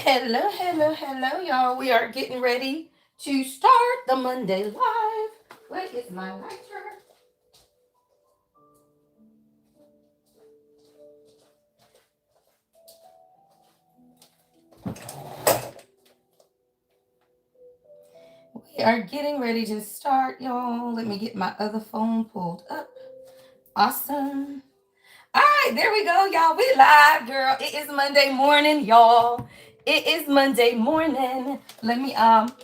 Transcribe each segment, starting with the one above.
Hello, hello, hello, y'all. We are getting ready to start the Monday live. Where is my lighter? We are getting ready to start, y'all. Let me get my other phone pulled up. Awesome. All right, there we go, y'all. We live, girl. It is Monday morning, y'all. It is Monday morning. Let me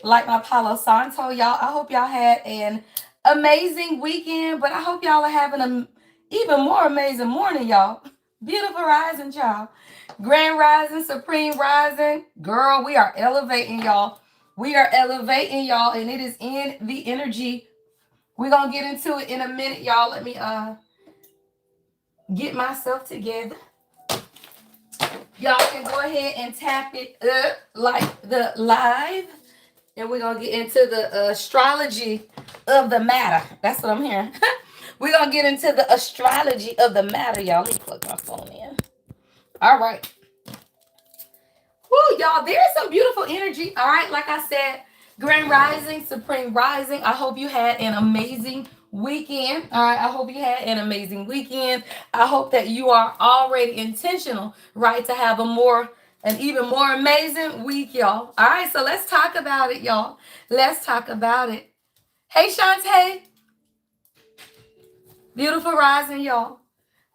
light my Palo Santo, y'all. I hope y'all had an amazing weekend, but I hope y'all are having an even more amazing morning, y'all. Beautiful rising, y'all. Grand rising, supreme rising, girl. We are elevating, y'all. We are elevating, y'all, and it is in the energy. We're gonna get into it in a minute, y'all. Let me get myself together. Y'all can go ahead and tap it up like the live. And we're going to get into the astrology of the matter. That's what I'm hearing. We're going to get into the astrology of the matter, y'all. Let me plug my phone in. All right. Woo, y'all, there's some beautiful energy. All right, like I said, Grand Rising, Supreme Rising. I hope you had an amazing weekend. All right, I hope you had an amazing weekend. I hope that you are already intentional, right, to have an even more amazing week, y'all. All right, so let's talk about it, y'all. Let's talk about it. Hey, Shantae. Beautiful rising, y'all.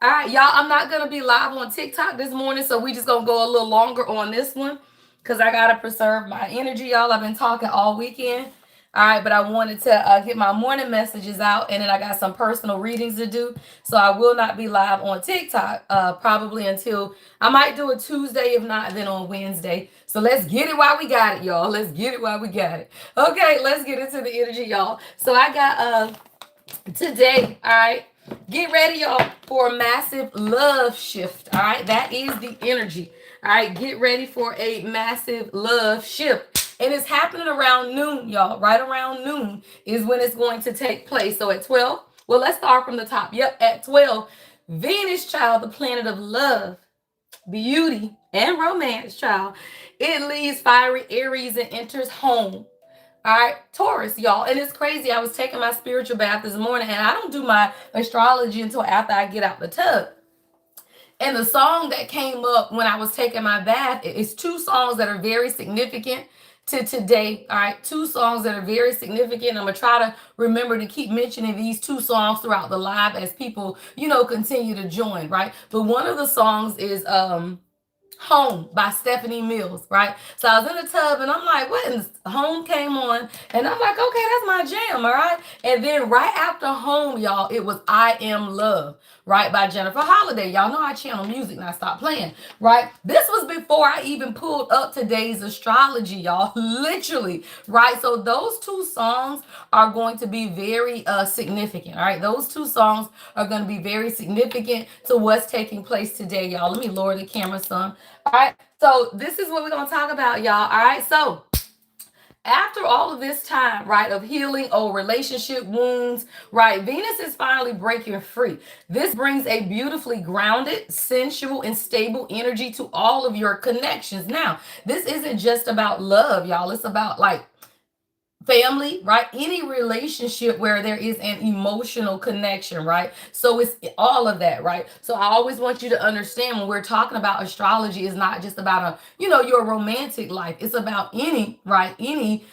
All right, y'all, I'm not going to be live on TikTok this morning, so we just going to go a little longer on this one because I got to preserve my energy, y'all. I've been talking all weekend. All right, but I wanted to get my morning messages out, and then I got some personal readings to do. So I will not be live on TikTok probably until I might do it Tuesday, if not, then on Wednesday. So let's get it while we got it, y'all. Let's get it while we got it. Okay, let's get into the energy, y'all. So I got today, all right, get ready, y'all, for a massive love shift. All right, that is the energy. All right, get ready for a massive love shift. And it's happening around noon, y'all. Right around noon is when it's going to take place. So at 12, well, let's start from the top. Yep, at 12, Venus, child, the planet of love, beauty, and romance, child, it leaves fiery Aries and enters home. All right, Taurus, y'all. And it's crazy. I was taking my spiritual bath this morning, and I don't do my astrology until after I get out the tub. And the song that came up when I was taking my bath is two songs that are very significant to today. All right, two songs that are very significant. I'm gonna try to remember to keep mentioning these two songs throughout the live as people, continue to join, right? But one of the songs is Home by Stephanie Mills, right? So I was in the tub and I'm like, what? And Home came on and I'm like, okay, that's my jam, all right? And then right after Home, y'all, it was I Am Love, right? By Jennifer Holliday. Y'all know I channel music and I stopped playing, right? This was before I even pulled up today's astrology, y'all, literally, right? So those two songs are going to be very significant, all right? Those two songs are going to be very significant to what's taking place today, y'all. Let me lower the camera some. All right, so this is what we're going to talk about, y'all. All right, so after all of this time, right, of healing old relationship wounds, right, Venus is finally breaking free. This brings a beautifully grounded, sensual, and stable energy to all of your connections. Now, this isn't just about love, y'all. It's about like family, right? Any relationship where there is an emotional connection, right? So it's all of that, right? So I always want you to understand when we're talking about astrology, is not just about your romantic life. It's about any, right? Any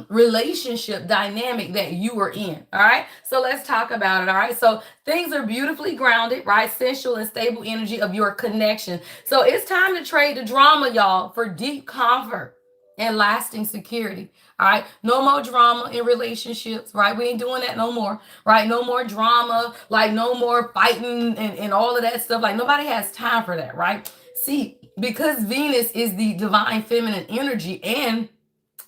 relationship dynamic that you are in. All right. So let's talk about it. All right. So things are beautifully grounded, right? Sensual and stable energy of your connection. So it's time to trade the drama, y'all, for deep comfort and lasting security. All right, no more drama in relationships, right? We ain't doing that no more, right? No more drama, like no more fighting and all of that stuff. Like nobody has time for that, right? See, because Venus is the divine feminine energy, and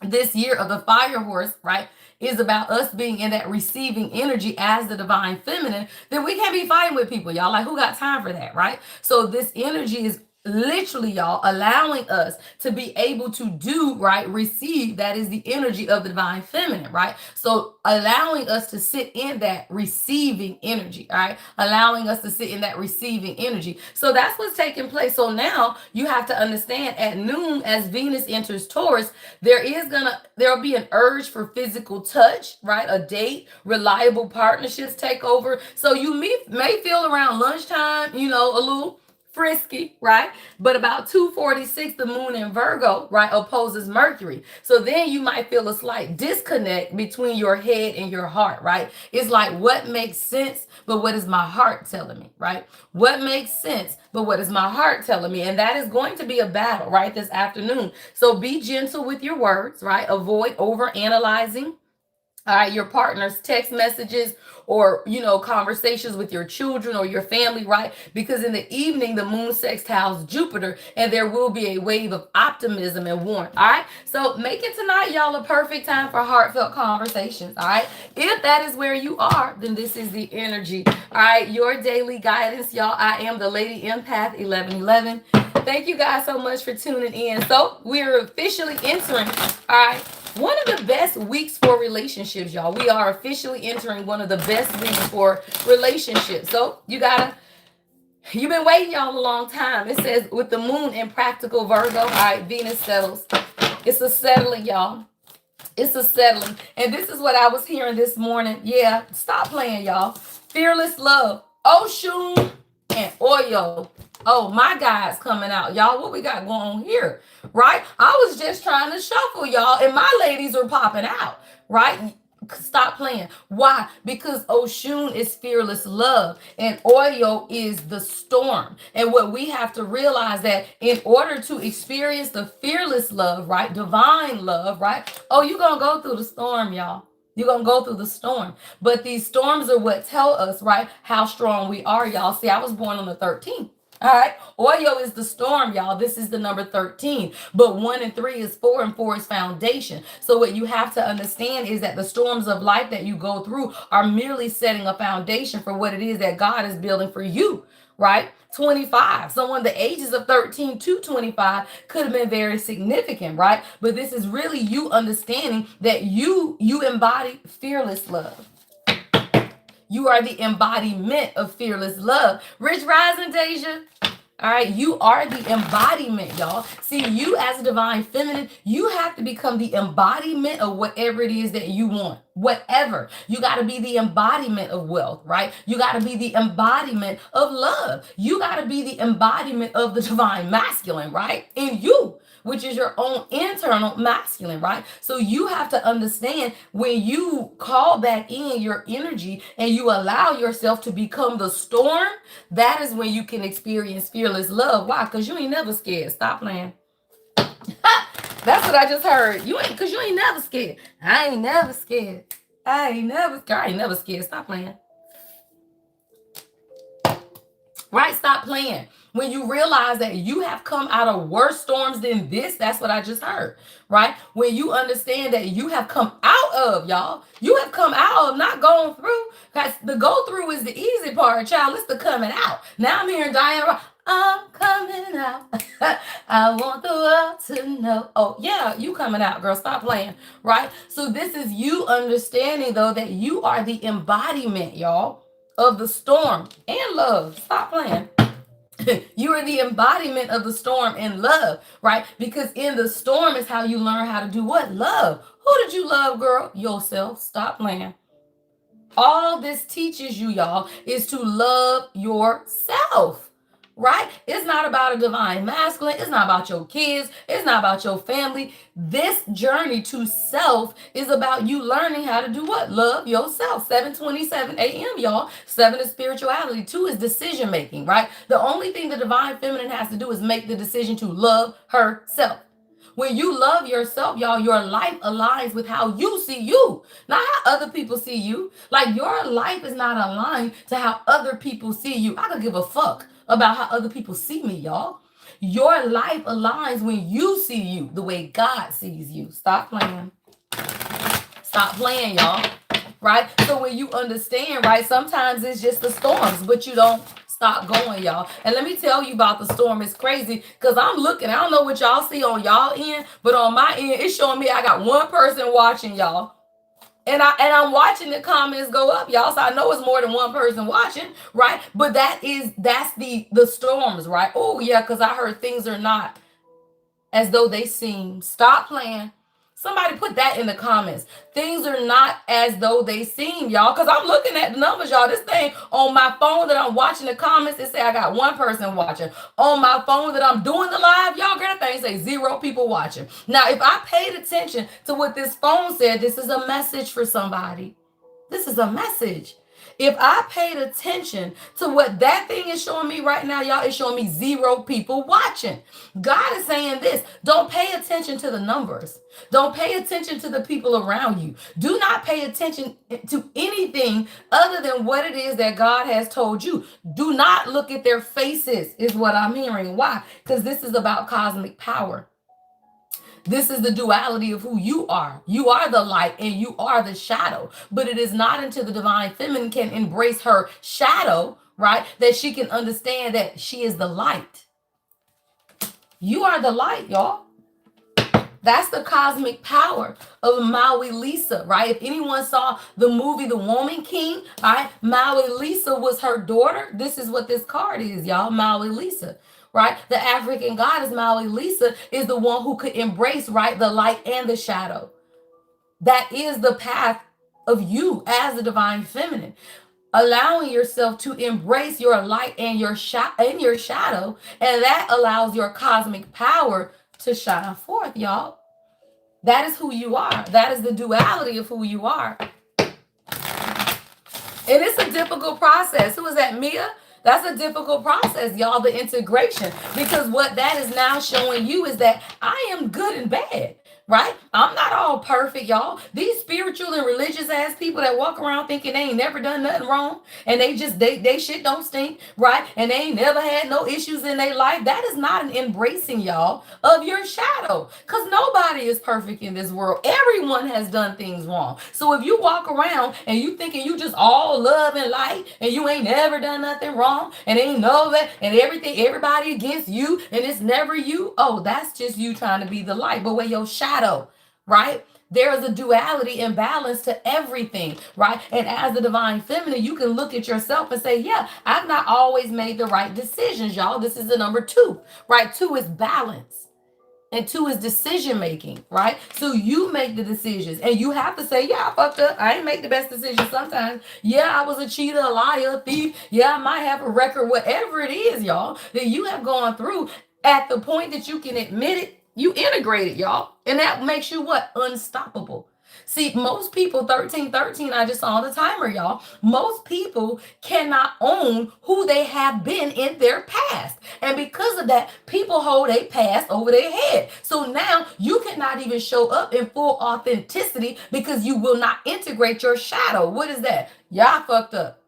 this year of the fire horse, right, is about us being in that receiving energy as the divine feminine, then we can't be fighting with people, y'all. Like, who got time for that, right? So this energy is literally, y'all, allowing us to be able to do, right, receive. That is the energy of the divine feminine, right? So allowing us to sit in that receiving energy, right? Allowing us to sit in that receiving energy. So that's what's taking place. So now you have to understand, at noon, as Venus enters Taurus, there'll be an urge for physical touch, right? A date, reliable partnerships take over. So you may feel around lunchtime, a little frisky, right? But about 2:46, the moon in Virgo, right, opposes Mercury. So then you might feel a slight disconnect between your head and your heart, right? It's like, what makes sense, but what is my heart telling me, right? What makes sense, but what is my heart telling me? And that is going to be a battle, right, this afternoon. So be gentle with your words, right? Avoid over analyzing, all right, your partner's text messages, or conversations with your children or your family, right? Because in the evening, the moon sextiles Jupiter, and there will be a wave of optimism and warmth. All right, so make it tonight, y'all, a perfect time for heartfelt conversations. All right, if that is where you are, then this is the energy. All right, your daily guidance, y'all. I am the Lady Empath 1111. Thank you guys so much for tuning in. So we're officially entering, all right, one of the best weeks for relationships, y'all. We are officially entering one of the best weeks for relationships. So you've been waiting, y'all, a long time. It says with the moon in practical Virgo, all right, Venus settles. It's a settling, y'all. It's a settling. And this is what I was hearing this morning. Yeah, stop playing, y'all. Fearless love. Oshun and Oyo. Oh, my guy's coming out. Y'all, what we got going on here? Right? I was just trying to shuffle, y'all, and my ladies are popping out. Right? Stop playing. Why? Because Oshun is fearless love and Oyo is the storm. And what we have to realize, that in order to experience the fearless love, right? Divine love, right? Oh, you're going to go through the storm, y'all. You're going to go through the storm. But these storms are what tell us, right, how strong we are, y'all. See, I was born on the 13th. All right. Oyo is the storm, y'all. This is the number 13. But 1 and 3 is 4, and 4 is foundation. So what you have to understand is that the storms of life that you go through are merely setting a foundation for what it is that God is building for you, right? 25. Someone the ages of 13 to 25 could have been very significant, right? But this is really you understanding that you embody fearless love. You are the embodiment of fearless love. Rich Rising, Deja. All right, you are the embodiment, y'all. See, you as a divine feminine, you have to become the embodiment of whatever it is that you want. Whatever. You got to be the embodiment of wealth, right? You got to be the embodiment of love. You got to be the embodiment of the divine masculine, right? In you, which is your own internal masculine, right? So you have to understand, when you call back in your energy and you allow yourself to become the storm, that is when you can experience fearless love. Why? Because you ain't never scared. Stop playing. That's what I just heard. Because you ain't never scared. I ain't never scared. I ain't never scared. Stop playing. Right? Stop playing. When you realize that you have come out of worse storms than this, that's what I just heard, right? When you understand that you have come out of, y'all, you have come out of, not going through. Because the go through is the easy part, child. It's the coming out. Now I'm hearing Diana, I'm coming out. I want the world to know. Oh, yeah, you coming out, girl. Stop playing, right? So this is you understanding, though, that you are the embodiment, y'all, of the storm and love. Stop playing. You are the embodiment of the storm and love, right? Because in the storm is how you learn how to do what? Love. Who did you love, girl? Yourself. Stop playing. All this teaches you, y'all, is to love yourself. Right? It's not about a divine masculine. It's not about your kids. It's not about your family. This journey to self is about you learning how to do what? Love yourself. 7:27 a.m., y'all. 7 is spirituality. 2 is decision making, right? The only thing the divine feminine has to do is make the decision to love herself. When you love yourself, y'all, your life aligns with how you see you, not how other people see you. Like, your life is not aligned to how other people see you. I could give a fuck about how other people see me, y'all. Your life aligns when you see you the way God sees you. Stop playing. Stop playing, y'all. Right? So when you understand, right, sometimes it's just the storms, but you don't stop going, y'all. And let me tell you about the storm. It's crazy because I'm looking. I don't know what y'all see on y'all end, but on my end, it's showing me I got one person watching, y'all. And I'm watching the comments go up, y'all. So I know it's more than one person watching, right? But that's the storms, right? Oh yeah, because I heard things are not as though they seem. Stop playing. Somebody put that in the comments. Things are not as though they seem, y'all. Because I'm looking at the numbers, y'all. This thing on my phone that I'm watching the comments, it say I got one person watching. On my phone that I'm doing the live, y'all, girl, that thing say 0 people watching. Now, if I paid attention to what this phone said, this is a message for somebody. This is a message. If I paid attention to what that thing is showing me right now, y'all, it's showing me 0 people watching. God is saying this. Don't pay attention to the numbers. Don't pay attention to the people around you. Do not pay attention to anything other than what it is that God has told you. Do not look at their faces, is what I'm hearing. Why? Because this is about cosmic power. This is the duality of who you are. You are the light and you are the shadow. But it is not until the divine feminine can embrace her shadow, right, that she can understand that she is the light. You are the light, y'all. That's the cosmic power of Maui Lisa, right? If anyone saw the movie The Woman King, all right, Maui Lisa was her daughter. This is what this card is, y'all, Maui Lisa. Right? The African goddess Maui Lisa is the one who could embrace, right, the light and the shadow. That is the path of you as the divine feminine. Allowing yourself to embrace your light and your shadow, and that allows your cosmic power to shine forth, y'all. That is who you are. That is the duality of who you are. And it's a difficult process. Who is that, Mia? That's a difficult process, y'all, the integration. Because what that is now showing you is that I am good and bad, right? I'm not all perfect, y'all. These spiritual and religious ass people that walk around thinking they ain't never done nothing wrong and they shit don't stink, right? And they ain't never had no issues in their life. That is not an embracing, y'all, of your shadow. Because nobody is perfect in this world. Everyone has done things wrong. So if you walk around and you thinking you just all love and light and you ain't never done nothing wrong, and ain't know that, and everybody against you, and it's never you. Oh, that's just you trying to be the light, but where your shadow, right? There is a duality and balance to everything, right? And as the divine feminine, you can look at yourself and say, yeah, I've not always made the right decisions, y'all. This is the number 2, right? 2 is balance. And 2 is decision making, right? So you make the decisions and you have to say, yeah, I fucked up. I ain't make the best decision sometimes. Yeah, I was a cheater, a liar, a thief. Yeah, I might have a record, whatever it is, y'all, that you have gone through. At the point that you can admit it, you integrate it, y'all. And that makes you what? Unstoppable. See, most people, 1313, I just saw the timer, y'all. Most people cannot own who they have been in their past. And because of that, people hold a past over their head. So now you cannot even show up in full authenticity because you will not integrate your shadow. What is that? Y'all fucked up.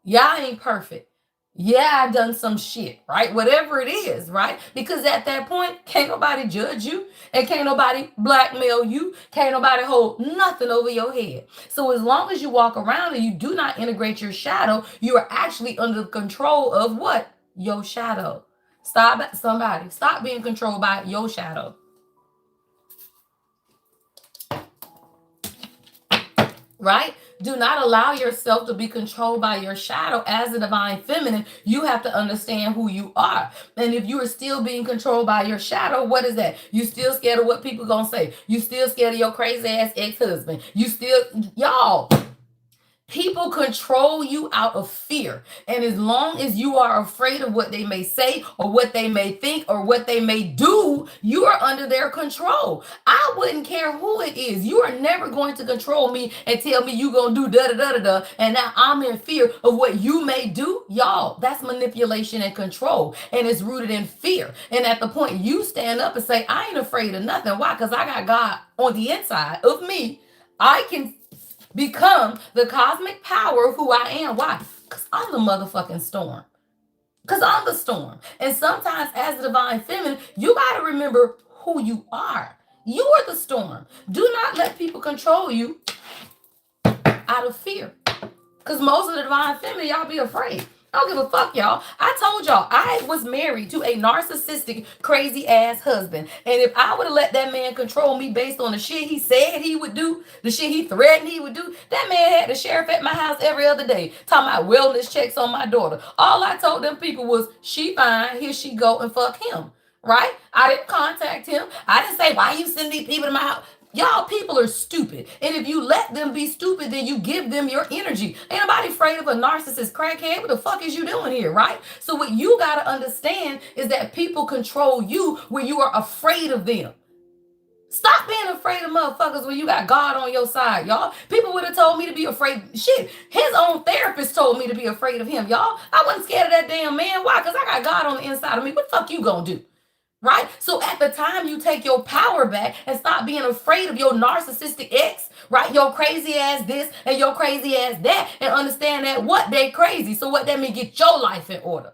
Y'all ain't perfect. Yeah, I done some shit, right? Whatever it is, right? Because at that point, can't nobody judge you and can't nobody blackmail you. Can't nobody hold nothing over your head. So as long as you walk around and you do not integrate your shadow, you are actually under the control of what? Your shadow. Stop being controlled by your shadow. Right? Do not allow yourself to be controlled by your shadow. As a divine feminine, you have to understand who you are. And if you are still being controlled by your shadow, what is that? You still scared of what people gonna say. You still scared of your crazy ass ex-husband. You still, y'all, people control you out of fear. And as long as you are afraid of what they may say or what they may think or what they may do, you are under their control. I wouldn't care who it is. You are never going to control me and tell me you going to do da-da-da-da-da. And now I'm in fear of what you may do. Y'all, that's manipulation and control. And it's rooted in fear. And at the point you stand up and say, I ain't afraid of nothing. Why? Because I got God on the inside of me. I can become the cosmic power of who I am. Why? Because I'm the motherfucking storm. Because I'm the storm. And sometimes as the divine feminine, you got to remember who you are. You are the storm. Do not let people control you out of fear. Because most of the divine feminine, y'all be afraid. I don't give a fuck, y'all. I told y'all I was married to a narcissistic, crazy ass husband. And if I would have let that man control me based on the shit he said he would do, the shit he threatened he would do, that man had the sheriff at my house every other day talking about wellness checks on my daughter. All I told them people was, she fine, here she go, and fuck him. Right? I didn't contact him. I didn't say, why you send these people to my house? Y'all people are stupid. And if you let them be stupid, then you give them your energy. Ain't nobody afraid of a narcissist crackhead. What the fuck is you doing here, right? So what you got to understand is that people control you when you are afraid of them. Stop being afraid of motherfuckers when you got God on your side, y'all. People would have told me to be afraid. Shit, his own therapist told me to be afraid of him, y'all. I wasn't scared of that damn man. Why? Because I got God on the inside of me. What the fuck you gonna do? Right? So at the time you take your power back and stop being afraid of your narcissistic ex, right? Your crazy ass this and your crazy ass that, and understand that what they crazy. So what that mean? Get your life in order.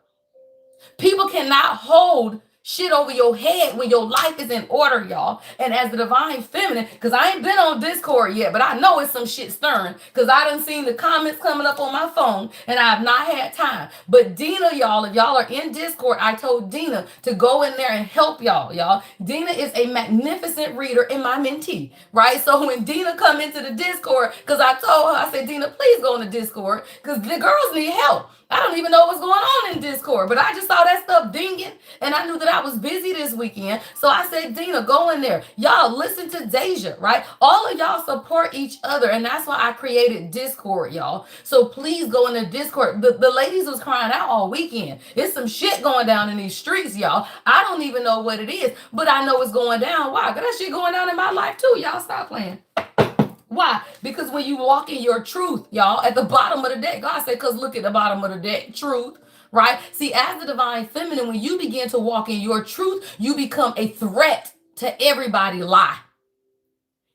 People cannot hold shit over your head when your life is in order, y'all. And as the divine feminine, because I ain't been on Discord yet, but I know it's some shit stirring, because I done seen the comments coming up on my phone and I have not had time. But Dina, y'all, if y'all are in Discord, I told Dina to go in there and help y'all. Dina is a magnificent reader and my mentee, right? So when Dina come into the Discord, because I told her, I said, Dina, please go in the Discord, because the girls need help. I don't even know what's going on in Discord, but I just saw that stuff dinging, and I knew that I was busy this weekend. So I said, Dina, go in there. Y'all listen to Deja, right? All of y'all support each other, and that's why I created Discord, y'all. So please go in the Discord. The ladies was crying out all weekend. It's some shit going down in these streets, y'all. I don't even know what it is, but I know it's going down. Why? Because that shit going down in my life too. Y'all stop playing. Why? Because when you walk in your truth, y'all, at the bottom of the deck, God said, because look at the bottom of the deck, truth, right? See, as the divine feminine, when you begin to walk in your truth, you become a threat to everybody's lie.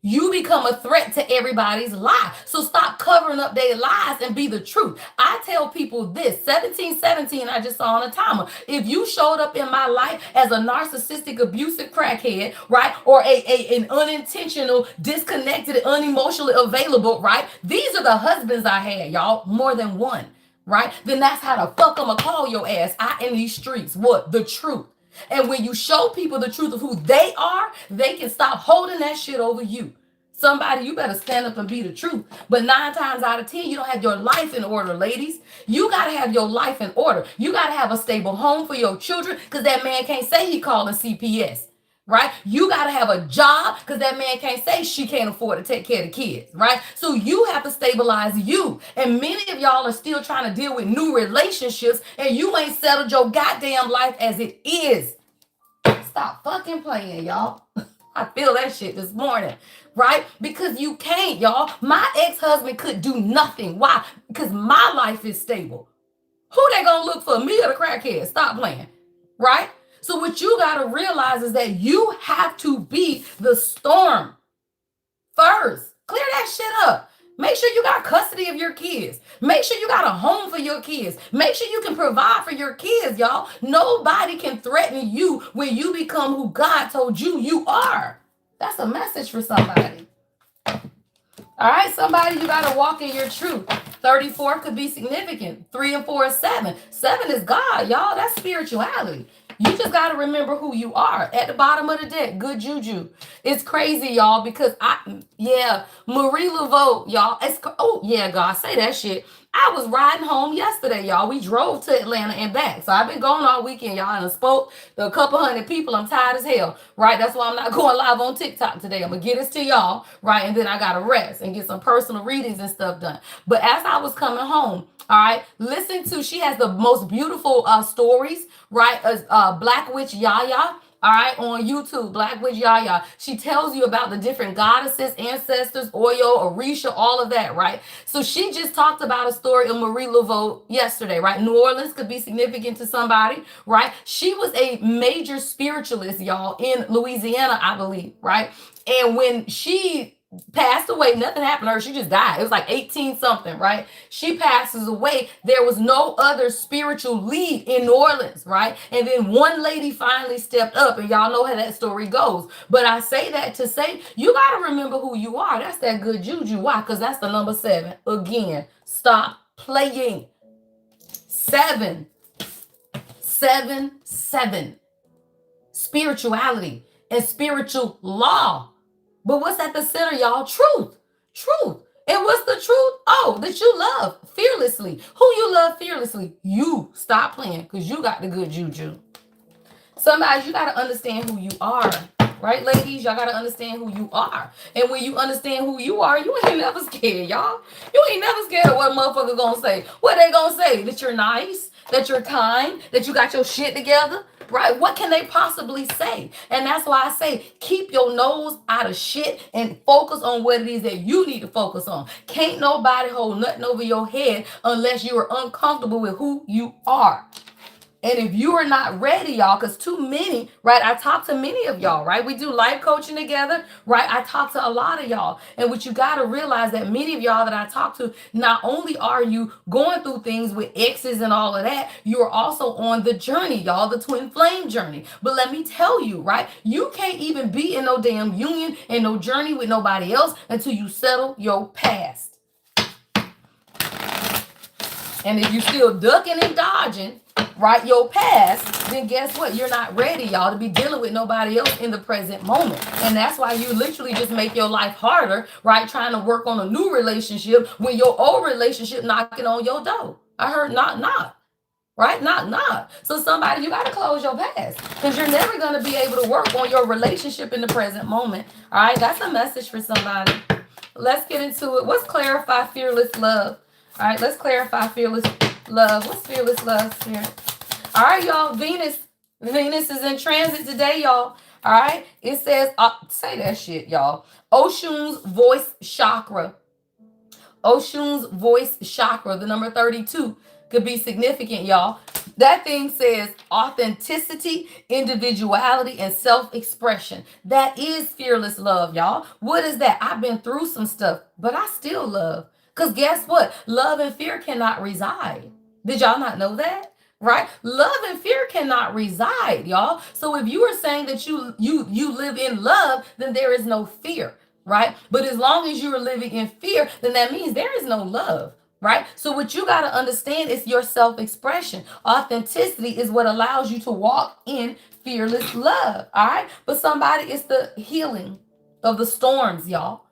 You become a threat to everybody's lie. So stop covering up their lies and be the truth. I tell people this, 1717, I just saw on a timer. If you showed up in my life as a narcissistic, abusive crackhead, right? Or an unintentional, disconnected, unemotionally available, right? These are the husbands I had, y'all. More than one, right? Then that's how the fuck I'm gonna call your ass out in these streets. What? The truth. And when you show people the truth of who they are, they can stop holding that shit over you. Somebody, you better stand up and be the truth. But 9 times out of 10, you don't have your life in order, ladies. You got to have your life in order. You got to have a stable home for your children, because that man can't say he calling CPS, right? You got to have a job, because that man can't say she can't afford to take care of the kids, right? So you have to stabilize you. And many of y'all are still trying to deal with new relationships, and you ain't settled your goddamn life as it is. Stop fucking playing, y'all. I feel that shit this morning, right? Because you can't, y'all. My ex-husband could do nothing. Why? Because my life is stable. Who they gonna look for, me or the crackhead? Stop playing, right? So what you gotta realize is that you have to be the storm first. Clear that shit up. Make sure you got custody of your kids. Make sure you got a home for your kids. Make sure you can provide for your kids, y'all. Nobody can threaten you when you become who God told you you are. That's a message for somebody. All right, somebody, you got to walk in your truth. 34 could be significant. 3 and 4 is 7. 7 is God, y'all. That's spirituality. You just got to remember who you are. At the bottom of the deck, good juju. It's crazy, y'all, because Marie Laveau, y'all. God, say that shit. I was riding home yesterday, y'all. We drove to Atlanta and back. So I've been going all weekend, y'all, and I spoke to a couple hundred people. I'm tired as hell, right? That's why I'm not going live on TikTok today. I'm going to get this to y'all, right? And then I got to rest and get some personal readings and stuff done. But as I was coming home, all right, listen to, she has the most beautiful stories, right? Black Witch Yaya. All right, on YouTube, Black Witch Yaya. She tells you about the different goddesses, ancestors, Oyo, Orisha, all of that, right? So she just talked about a story of Marie Laveau yesterday, right? New Orleans could be significant to somebody, right? She was a major spiritualist, y'all, in Louisiana, I believe, right? And when she passed away, nothing happened to her. She just died. It was like 18 something, right? She passes away. There was no other spiritual lead in New Orleans, right? And then one lady finally stepped up, and y'all know how that story goes. But I say that to say, you got to remember who you are. That's that good juju. Why? Because that's the number 7. Again, stop playing. 7. 7, 7. Spirituality and spiritual law. But what's at the center, y'all? Truth. Truth. And what's the truth? Oh, that you love fearlessly. Who you love fearlessly? You. Stop playing, because you got the good juju. Sometimes you got to understand who you are. Right, ladies? Y'all got to understand who you are. And when you understand who you are, you ain't never scared, y'all. You ain't never scared of what a motherfucker gonna say. What they gonna say? That you're nice, that you're kind, that you got your shit together, right? What can they possibly say? And that's why I say, keep your nose out of shit and focus on what it is that you need to focus on. Can't nobody hold nothing over your head unless you are uncomfortable with who you are. And if you are not ready, y'all, because too many, right? I talk to many of y'all, right? We do life coaching together, right? I talk to a lot of y'all. And what you got to realize that many of y'all that I talk to, not only are you going through things with exes and all of that, you're also on the journey, y'all, the twin flame journey. But let me tell you, right? You can't even be in no damn union and no journey with nobody else until you settle your past. And if you still ducking and dodging, right, your past, then guess what? You're not ready, y'all, to be dealing with nobody else in the present moment. And that's why you literally just make your life harder, right, trying to work on a new relationship when your old relationship knocking on your door. I heard knock, right? Knock. So somebody, you got to close your past, because you're never going to be able to work on your relationship in the present moment. All right, that's a message for somebody. Let's get into it. Let's clarify fearless love. All right, let's clarify fearless love. What's fearless love, Spirit? All right, y'all. Venus is in transit today, y'all. All right. It says, say that shit, y'all. Oshun's voice chakra. Oshun's voice chakra, the number 32, could be significant, y'all. That thing says authenticity, individuality, and self-expression. That is fearless love, y'all. What is that? I've been through some stuff, but I still love. Because guess what? Love and fear cannot reside. Did y'all not know that? Right? Love and fear cannot reside, y'all. So if you are saying that you live in love, then there is no fear, right? But as long as you are living in fear, then that means there is no love, right? So what you got to understand is your self-expression. Authenticity is what allows you to walk in fearless love, all right? But somebody, it's the healing of the storms, y'all.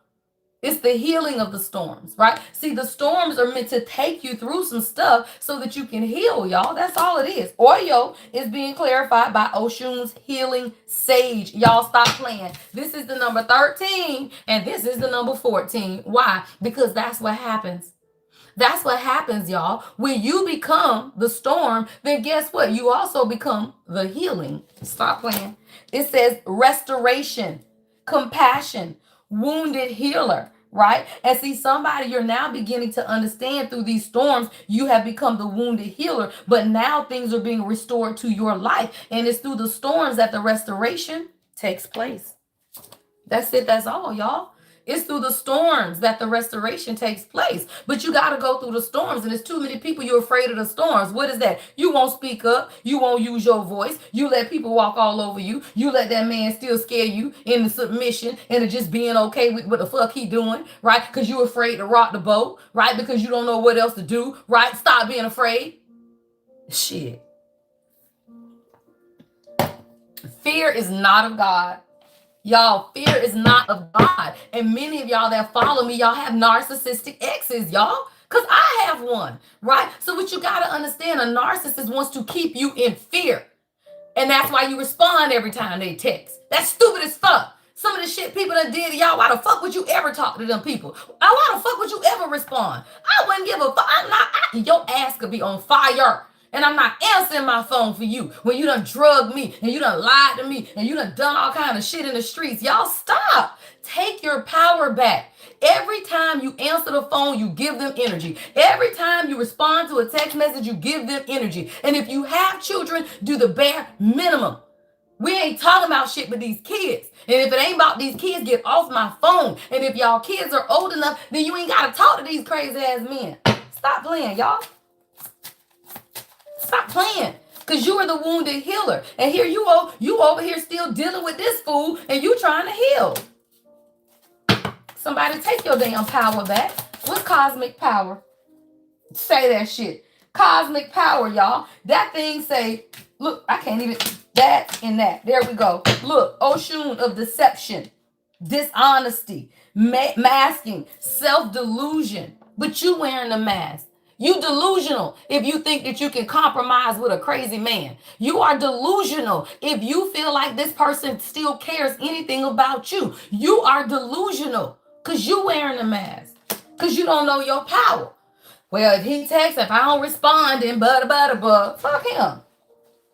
It's the healing of the storms, right? See, the storms are meant to take you through some stuff so that you can heal, y'all. That's all it is. Oyo is being clarified by Oshun's healing sage. Y'all stop playing. This is the number 13 and this is the number 14. Why? Because that's what happens. That's what happens, y'all. When you become the storm, then guess what? You also become the healing. Stop playing. It says restoration, compassion, wounded healer, right? And see, somebody, you're now beginning to understand through these storms, you have become the wounded healer, but now things are being restored to your life. And it's through the storms that the restoration takes place. That's it. That's all, y'all. It's through the storms that the restoration takes place. But you got to go through the storms. And there's too many people, you're afraid of the storms. What is that? You won't speak up. You won't use your voice. You let people walk all over you. You let that man still scare you into submission and just being okay with what the fuck he doing, right? Because you're afraid to rock the boat, right? Because you don't know what else to do, right? Stop being afraid. Shit. Fear is not of God. Y'all, fear is not of God. And many of y'all that follow me, y'all have narcissistic exes, y'all. Because I have one, right? So what you got to understand, a narcissist wants to keep you in fear. And that's why you respond every time they text. That's stupid as fuck. Some of the shit people done did to y'all, why the fuck would you ever talk to them people? Why the fuck would you ever respond? I wouldn't give a fuck. Your ass could be on fire. And I'm not answering my phone for you when you done drugged me and you done lied to me and you done all kind of shit in the streets. Y'all stop. Take your power back. Every time you answer the phone, you give them energy. Every time you respond to a text message, you give them energy. And if you have children, do the bare minimum. We ain't talking about shit with these kids. And if it ain't about these kids, get off my phone. And if y'all kids are old enough, then you ain't got to talk to these crazy ass men. Stop playing, y'all. Stop playing, because you are the wounded healer. And here you over here still dealing with this fool and you trying to heal. Somebody take your damn power back. What's cosmic power? Say that shit. Cosmic power, y'all. That thing say, look, I can't even, that and that. There we go. Look, Oshun of deception, dishonesty, masking, self-delusion. But you wearing a mask. You delusional if you think that you can compromise with a crazy man. You are delusional if you feel like this person still cares anything about you. You are delusional because you wearing a mask. Because you don't know your power. Well, if he texts, if I don't respond, then fuck him.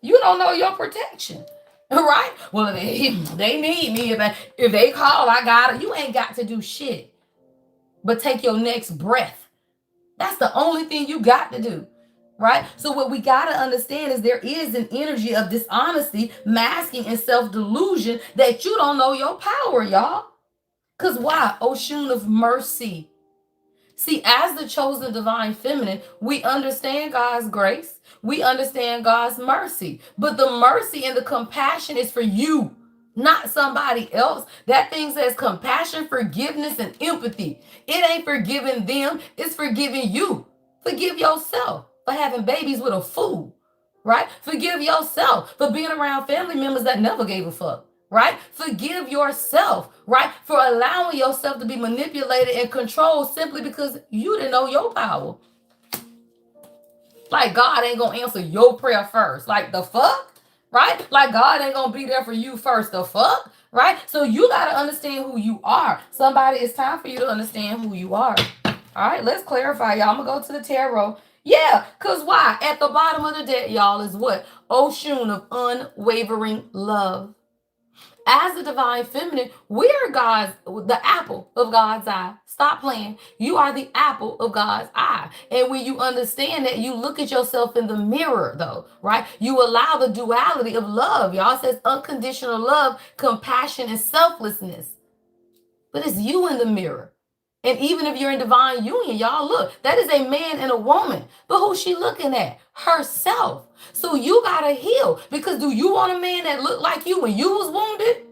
You don't know your protection. Right? Well, they need me. If they call, I got it. You ain't got to do shit but take your next breath. That's the only thing you got to do, right? So what we got to understand is there is an energy of dishonesty, masking, and self-delusion that you don't know your power, y'all. Because why? Oshun of mercy. See, as the chosen divine feminine, we understand God's grace. We understand God's mercy. But the mercy and the compassion is for you, not somebody else. That thing says compassion, forgiveness, and empathy. It ain't forgiving them. It's forgiving you. Forgive yourself for having babies with a fool, right? Forgive yourself for being around family members that never gave a fuck, right? Forgive yourself, right? For allowing yourself to be manipulated and controlled simply because you didn't know your power. Like God ain't gonna answer your prayer first. Like the fuck? Right? Like God ain't gonna be there for you first. The fuck? Right? So you gotta understand who you are. Somebody, it's time for you to understand who you are. All right, let's clarify, y'all. I'm gonna go to the tarot. Yeah, because why? At the bottom of the deck, y'all, is what? Oshun of unwavering love. As the divine feminine, we are the apple of God's eye. Stop playing. You are the apple of God's eye. And when you understand that, you look at yourself in the mirror, though, right? You allow the duality of love. Y'all, it says unconditional love, compassion, and selflessness. But it's you in the mirror. And even if you're in divine union, y'all, look, that is a man and a woman. But who's she looking at? Herself. So you gotta heal. Because do you want a man that looked like you when you was wounded?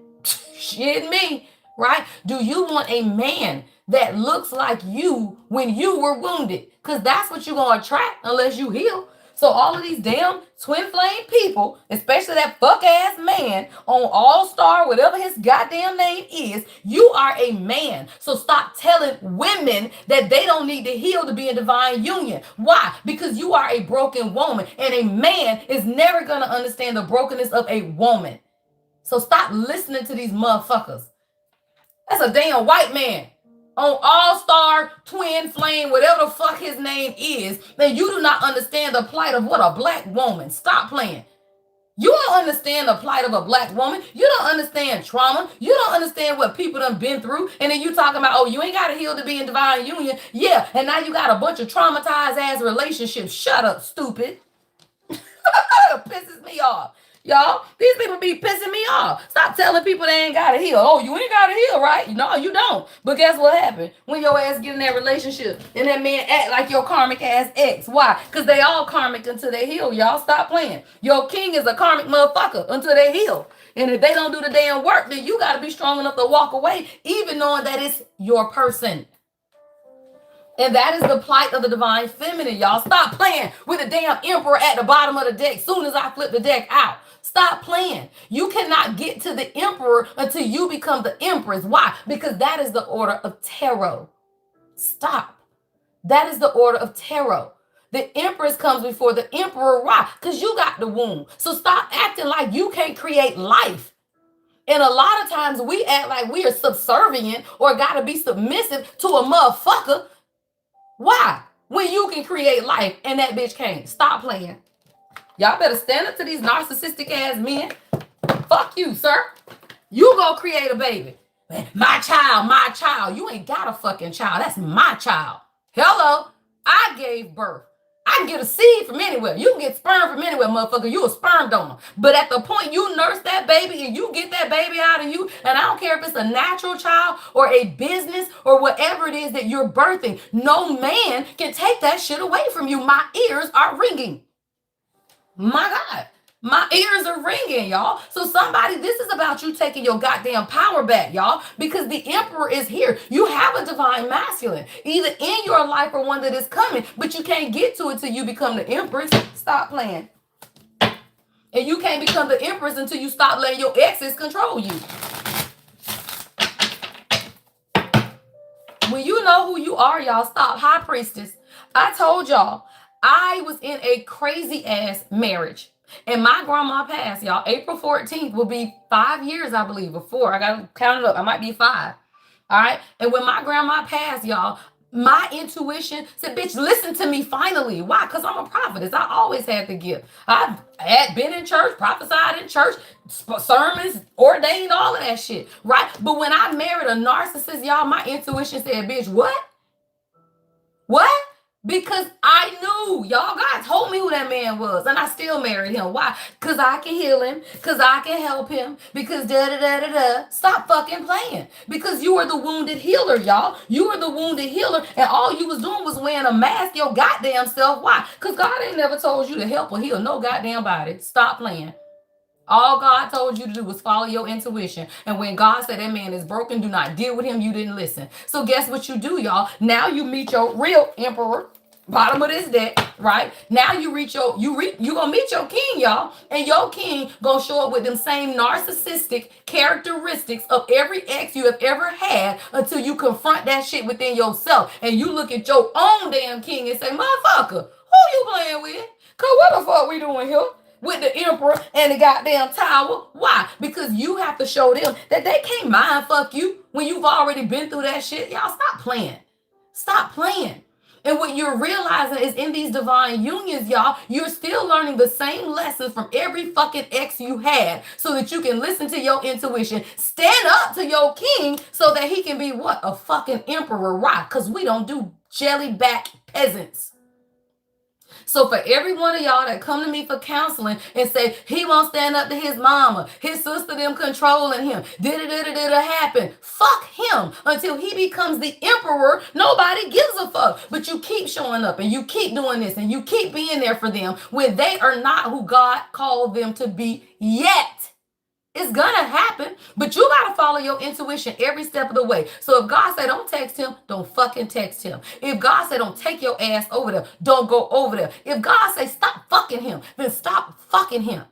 Shit me, right? Do you want a man that looks like you when you were wounded? Because that's what you're gonna attract unless you heal. So all of these damn twin flame people, especially that fuck ass man on All Star, whatever his goddamn name is, you are a man. So stop telling women that they don't need to heal to be in divine union. Why? Because you are a broken woman, and a man is never gonna understand the brokenness of a woman. So stop listening to these motherfuckers. That's a damn white man on All-Star, Twin Flame, whatever the fuck his name is, then you do not understand the plight of what a black woman. Stop playing. You don't understand the plight of a black woman. You don't understand trauma. You don't understand what people done been through. And then you talking about, oh, you ain't got to heal to be in divine union. Yeah, and now you got a bunch of traumatized ass relationships. Shut up, stupid. It pisses me off. Y'all, these people be pissing me off. Stop telling people they ain't gotta heal. Oh, you ain't gotta heal, right? No, you don't. But guess what happened? When your ass get in that relationship and that man act like your karmic ass ex. Why? Because they all karmic until they heal. Y'all stop playing. Your king is a karmic motherfucker until they heal. And if they don't do the damn work, then you gotta be strong enough to walk away, even knowing that it's your person. And that is the plight of the divine feminine, y'all. Stop playing with the damn emperor at the bottom of the deck soon as I flip the deck out. Stop playing. You cannot get to the emperor until you become the empress. Why? Because that is the order of tarot. Stop. That is the order of tarot. The empress comes before the emperor. Why? Because you got the womb. So stop acting like you can't create life. And a lot of times we act like we are subservient or got to be submissive to a motherfucker. Why? When you can create life and that bitch can't. Stop playing. Y'all better stand up to these narcissistic ass men. Fuck you, sir. You go create a baby. My child, my child. You ain't got a fucking child. That's my child. Hello. I gave birth. I can get a seed from anywhere. You can get sperm from anywhere, motherfucker. You a sperm donor. But at the point you nurse that baby and you get that baby out of you, and I don't care if it's a natural child or a business or whatever it is that you're birthing, no man can take that shit away from you. My ears are ringing. My God, my ears are ringing, y'all. So somebody, this is about you taking your goddamn power back, y'all, because the emperor is here. You have a divine masculine, either in your life or one that is coming, but you can't get to it till you become the empress. Stop playing. And you can't become the empress until you stop letting your exes control you. When you know who you are, y'all, stop. High priestess. I told y'all, I was in a crazy ass marriage. And my grandma passed, y'all. April 14th will be 5 years, I believe, or 4. I got to count it up. I might be 5. All right. And when my grandma passed, y'all, my intuition said, bitch, listen to me finally. Why? Because I'm a prophetess. I always had the gift. I had been in church, prophesied in church, sermons, ordained, all of that shit. Right? But when I married a narcissist, y'all, my intuition said, bitch, what? What? Because I knew, y'all, God told me who that man was, and I still married him. Why? Because I can heal him, because I can help him, because da-da-da-da-da. Stop fucking playing. Because you are the wounded healer, y'all. You are the wounded healer, and all you was doing was wearing a mask your goddamn self. Why? Because God ain't never told you to help or heal no goddamn body. Stop playing. All God told you to do was follow your intuition. And when God said that man is broken, do not deal with him, you didn't listen. So guess what you do, y'all? Now you meet your real emperor. Bottom of this deck, right? Now you gonna meet your king, y'all. And your king gonna show up with them same narcissistic characteristics of every ex you have ever had until you confront that shit within yourself. And you look at your own damn king and say, motherfucker, who you playing with? Cause what the fuck we doing here? With the emperor and the goddamn tower. Why? Because you have to show them that they can't mind fuck you when you've already been through that shit. Y'all stop playing. Stop playing. And what you're realizing is in these divine unions, y'all, you're still learning the same lessons from every fucking ex you had so that you can listen to your intuition, stand up to your king so that he can be what? A fucking emperor. Why? Because we don't do jellyback peasants. So for every one of y'all that come to me for counseling and say he won't stand up to his mama, his sister them controlling him, did happen, fuck him until he becomes the emperor. Nobody gives a fuck. But you keep showing up and you keep doing this and you keep being there for them when they are not who God called them to be yet. It's gonna happen, but you gotta follow your intuition every step of the way. So if God said don't text him, don't fucking text him. If God said don't take your ass over there, don't go over there. If God say stop fucking him, then stop fucking him.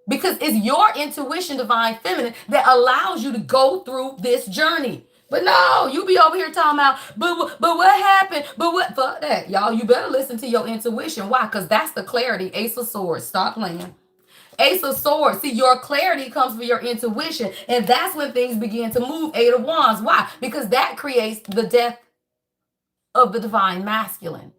Because it's your intuition, divine feminine, that allows you to go through this journey. But no, you be over here talking about, but what happened? But what? Fuck that, y'all. You better listen to your intuition. Why? Because that's the clarity. Ace of Swords. Stop playing. Ace of Swords. See, your clarity comes from your intuition. And that's when things begin to move. Eight of Wands. Why? Because that creates the death of the divine masculine.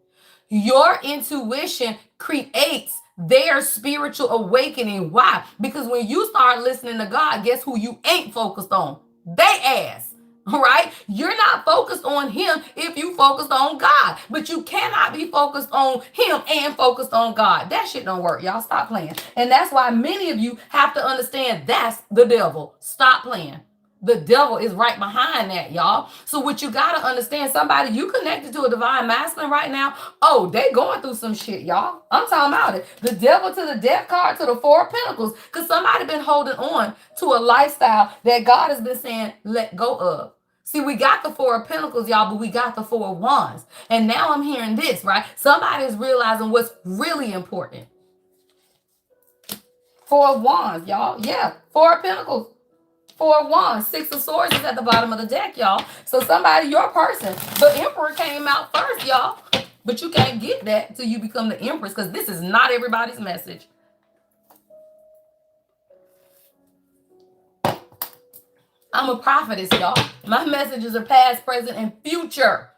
Your intuition creates their spiritual awakening. Why? Because when you start listening to God, guess who you ain't focused on? They ass. All right. You're not focused on him if you focused on God, but you cannot be focused on him and focused on God. That shit don't work. Y'all stop playing. And that's why many of you have to understand that's the devil. Stop playing. The devil is right behind that, y'all. So what you got to understand, somebody you connected to a divine masculine right now, oh, they going through some shit, y'all. I'm talking about it. The devil to the death card to the Four of Pentacles, because somebody been holding on to a lifestyle that God has been saying, let go of. See, we got the Four of Pentacles, y'all, but we got the Four of Wands. And now I'm hearing this, right? Somebody is realizing what's really important. Four of Wands, y'all. Yeah, Four of Pentacles. Four of Wands. Six of Swords is at the bottom of the deck, y'all. So somebody, your person, the Emperor came out first, y'all. But you can't get that till you become the Empress, because this is not everybody's message. I'm a prophetess, y'all. My messages are past, present, and future.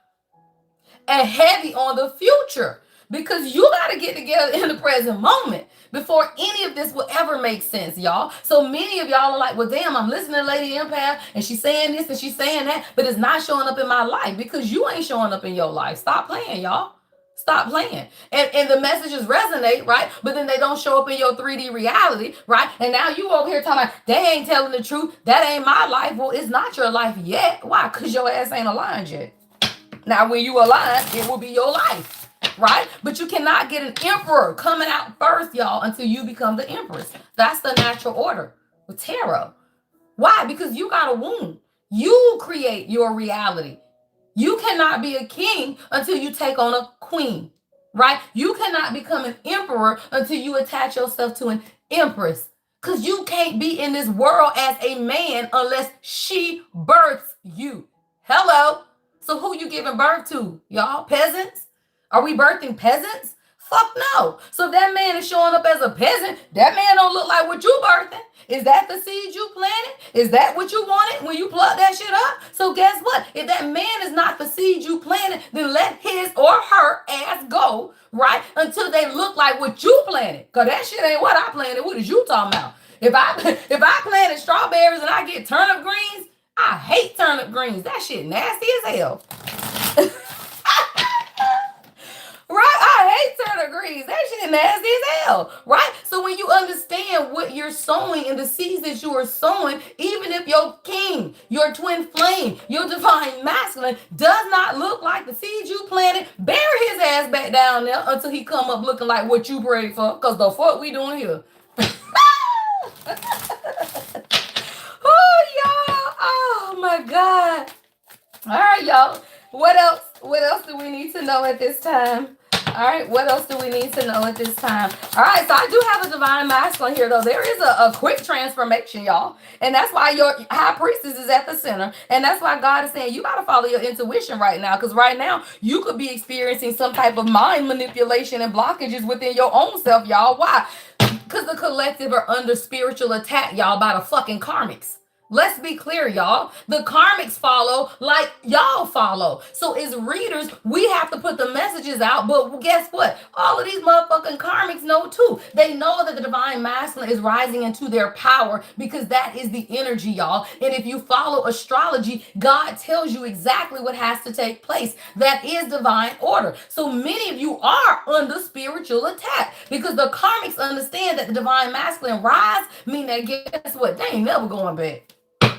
And heavy on the future. Because you got to get together in the present moment before any of this will ever make sense, y'all. So many of y'all are like, well, damn, I'm listening to Lady Empath, and she's saying this and she's saying that, but it's not showing up in my life because you ain't showing up in your life. Stop playing, y'all. Stop playing. And the messages resonate, right? But then they don't show up in your 3D reality, right? And now you over here talking about, they ain't telling the truth. That ain't my life. Well, it's not your life yet. Why? Because your ass ain't aligned yet. Now, when you align, it will be your life. right? But you cannot get an emperor coming out first, y'all, until you become the empress. That's the natural order with tarot. Why? Because you got a womb. You create your reality. You cannot be a king until you take on a queen, right? You cannot become an emperor until you attach yourself to an empress. Because you can't be in this world as a man unless she births you. Hello? So who you giving birth to, y'all? Peasants? Are we birthing peasants? Fuck no. So if that man is showing up as a peasant, that man don't look like what you birthing. Is that the seed you planted? Is that what you wanted when you plucked that shit up? So guess what? If that man is not the seed you planted, then let his or her ass go, right? Until they look like what you planted. Because that shit ain't what I planted. What is you talking about? If I planted strawberries and I get turnip greens, I hate turnip greens. That shit nasty as hell. Right? I hate turnip greens. That shit nasty as hell. Right? So when you understand what you're sowing and the seeds that you are sowing, even if your king, your twin flame, your divine masculine does not look like the seeds you planted, bury his ass back down there until he come up looking like what you prayed for. Because the fuck we doing here? Oh, y'all. Oh, my God. All right, y'all. What else? What else do we need to know at this time? All right, what else do we need to know at this time? All right, so I do have a divine masculine here, though. There is a quick transformation, y'all. And that's why your high priestess is at the center. And that's why God is saying you got to follow your intuition right now. Because right now, you could be experiencing some type of mind manipulation and blockages within your own self, y'all. Why? Because the collective are under spiritual attack, y'all, by the fucking karmics. Let's be clear, y'all. The karmics follow like y'all follow. So as readers, we have to put the messages out. But guess what? All of these motherfucking karmics know too. They know that the divine masculine is rising into their power because that is the energy, y'all. And if you follow astrology, God tells you exactly what has to take place. That is divine order. So many of you are under spiritual attack because the karmics understand that the divine masculine rise, mean that guess what? They ain't never going back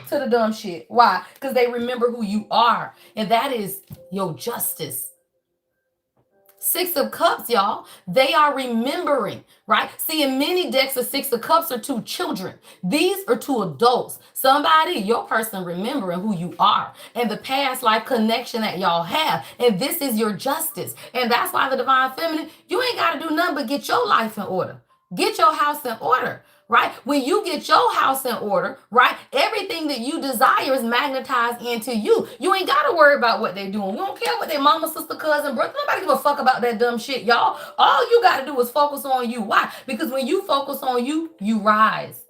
to the dumb shit. Why? Because they remember who you are. And that is your justice. Six of Cups, y'all. They are remembering, right? See, in many decks, the Six of Cups are two children. These are two adults. Somebody, your person remembering who you are and the past life connection that y'all have. And this is your justice. And that's why the divine feminine, you ain't got to do nothing but get your life in order. Get your house in order. Right? When you get your house in order, right? Everything that you desire is magnetized into you. You ain't got to worry about what they're doing. We don't care what their mama, sister, cousin, brother. Nobody give a fuck about that dumb shit, y'all. All you got to do is focus on you. Why? Because when you focus on you, you rise.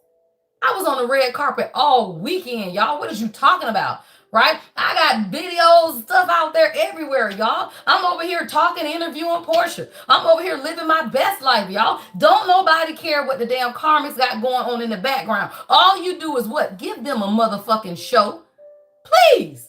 I was on the red carpet all weekend, y'all. What is you talking about? Right? I got videos, stuff out there everywhere, y'all. I'm over here talking, interviewing Portia. I'm over here living my best life, y'all. Don't nobody care what the damn karmics got going on in the background. All you do is what? Give them a motherfucking show. Please.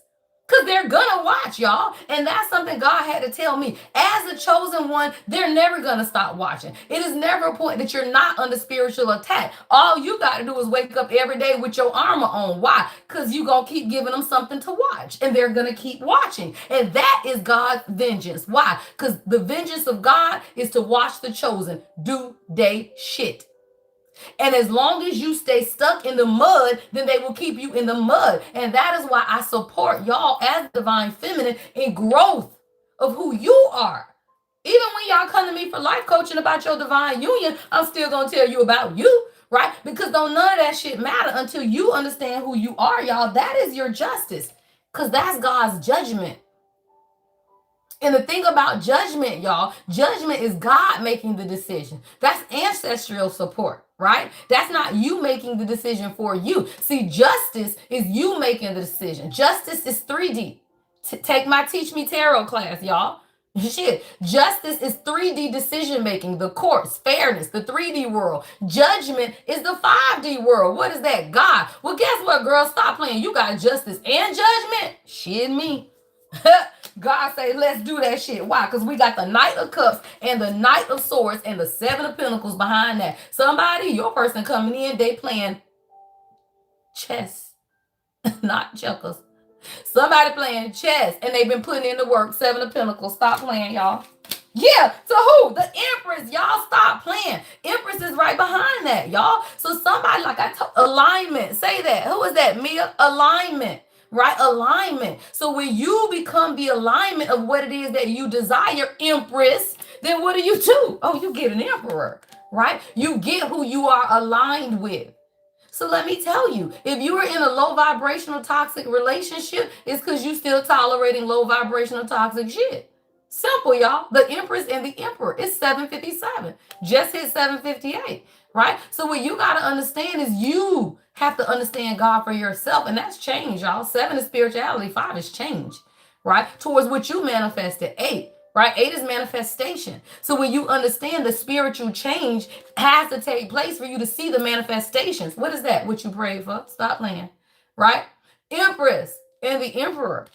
Because they're gonna watch, y'all. And that's something God had to tell me. As a chosen one, they're never gonna stop watching. It is never a point that you're not under spiritual attack. All you got to do is wake up every day with your armor on. Why? Because you're gonna keep giving them something to watch. And they're gonna keep watching. And that is God's vengeance. Why? Because the vengeance of God is to watch the chosen do they shit. And as long as you stay stuck in the mud, then they will keep you in the mud. And that is why I support y'all as divine feminine in growth of who you are. Even when y'all come to me for life coaching about your divine union, I'm still going to tell you about you, right? Because don't none of that shit matter until you understand who you are, y'all. That is your justice because that's God's judgment. And the thing about judgment, y'all, judgment is God making the decision. That's ancestral support, right? That's not you making the decision for you. See, justice is you making the decision. Justice is 3D. Take my Teach Me Tarot class, y'all. Shit. Justice is 3D decision making, the courts, fairness, the 3D world. Judgment is the 5D world. What is that? God. Well, guess what, girl? Stop playing. You got justice and judgment. Shit, me. God say, let's do that shit. Why? Because we got the Knight of Cups and the Knight of Swords and the Seven of Pentacles behind that. Somebody, your person coming in, they playing chess, not checkers. Somebody playing chess and they've been putting in the work. Seven of Pentacles. Stop playing, y'all. Yeah, to who? The Empress. Y'all stop playing. Empress is right behind that, y'all. So somebody, like I told, alignment. Say that. Who is that? Mia? Alignment. Right? Alignment. So when you become the alignment of what it is that you desire, Empress, then what do you do? Oh, you get an emperor, right? You get who you are aligned with. So let me tell you, if you are in a low vibrational toxic relationship, it's because you still tolerating low vibrational toxic shit. Simple, y'all. The Empress and the Emperor. It's 757. Just hit 758. Right? So what you got to understand is you have to understand God for yourself. And that's change, y'all. 7 is spirituality. 5 is change. Right? Towards what you manifested. 8. Right? 8 is manifestation. So when you understand the spiritual change has to take place for you to see the manifestations. What is that? What you prayed for? Stop playing. Right? Empress and the Emperor.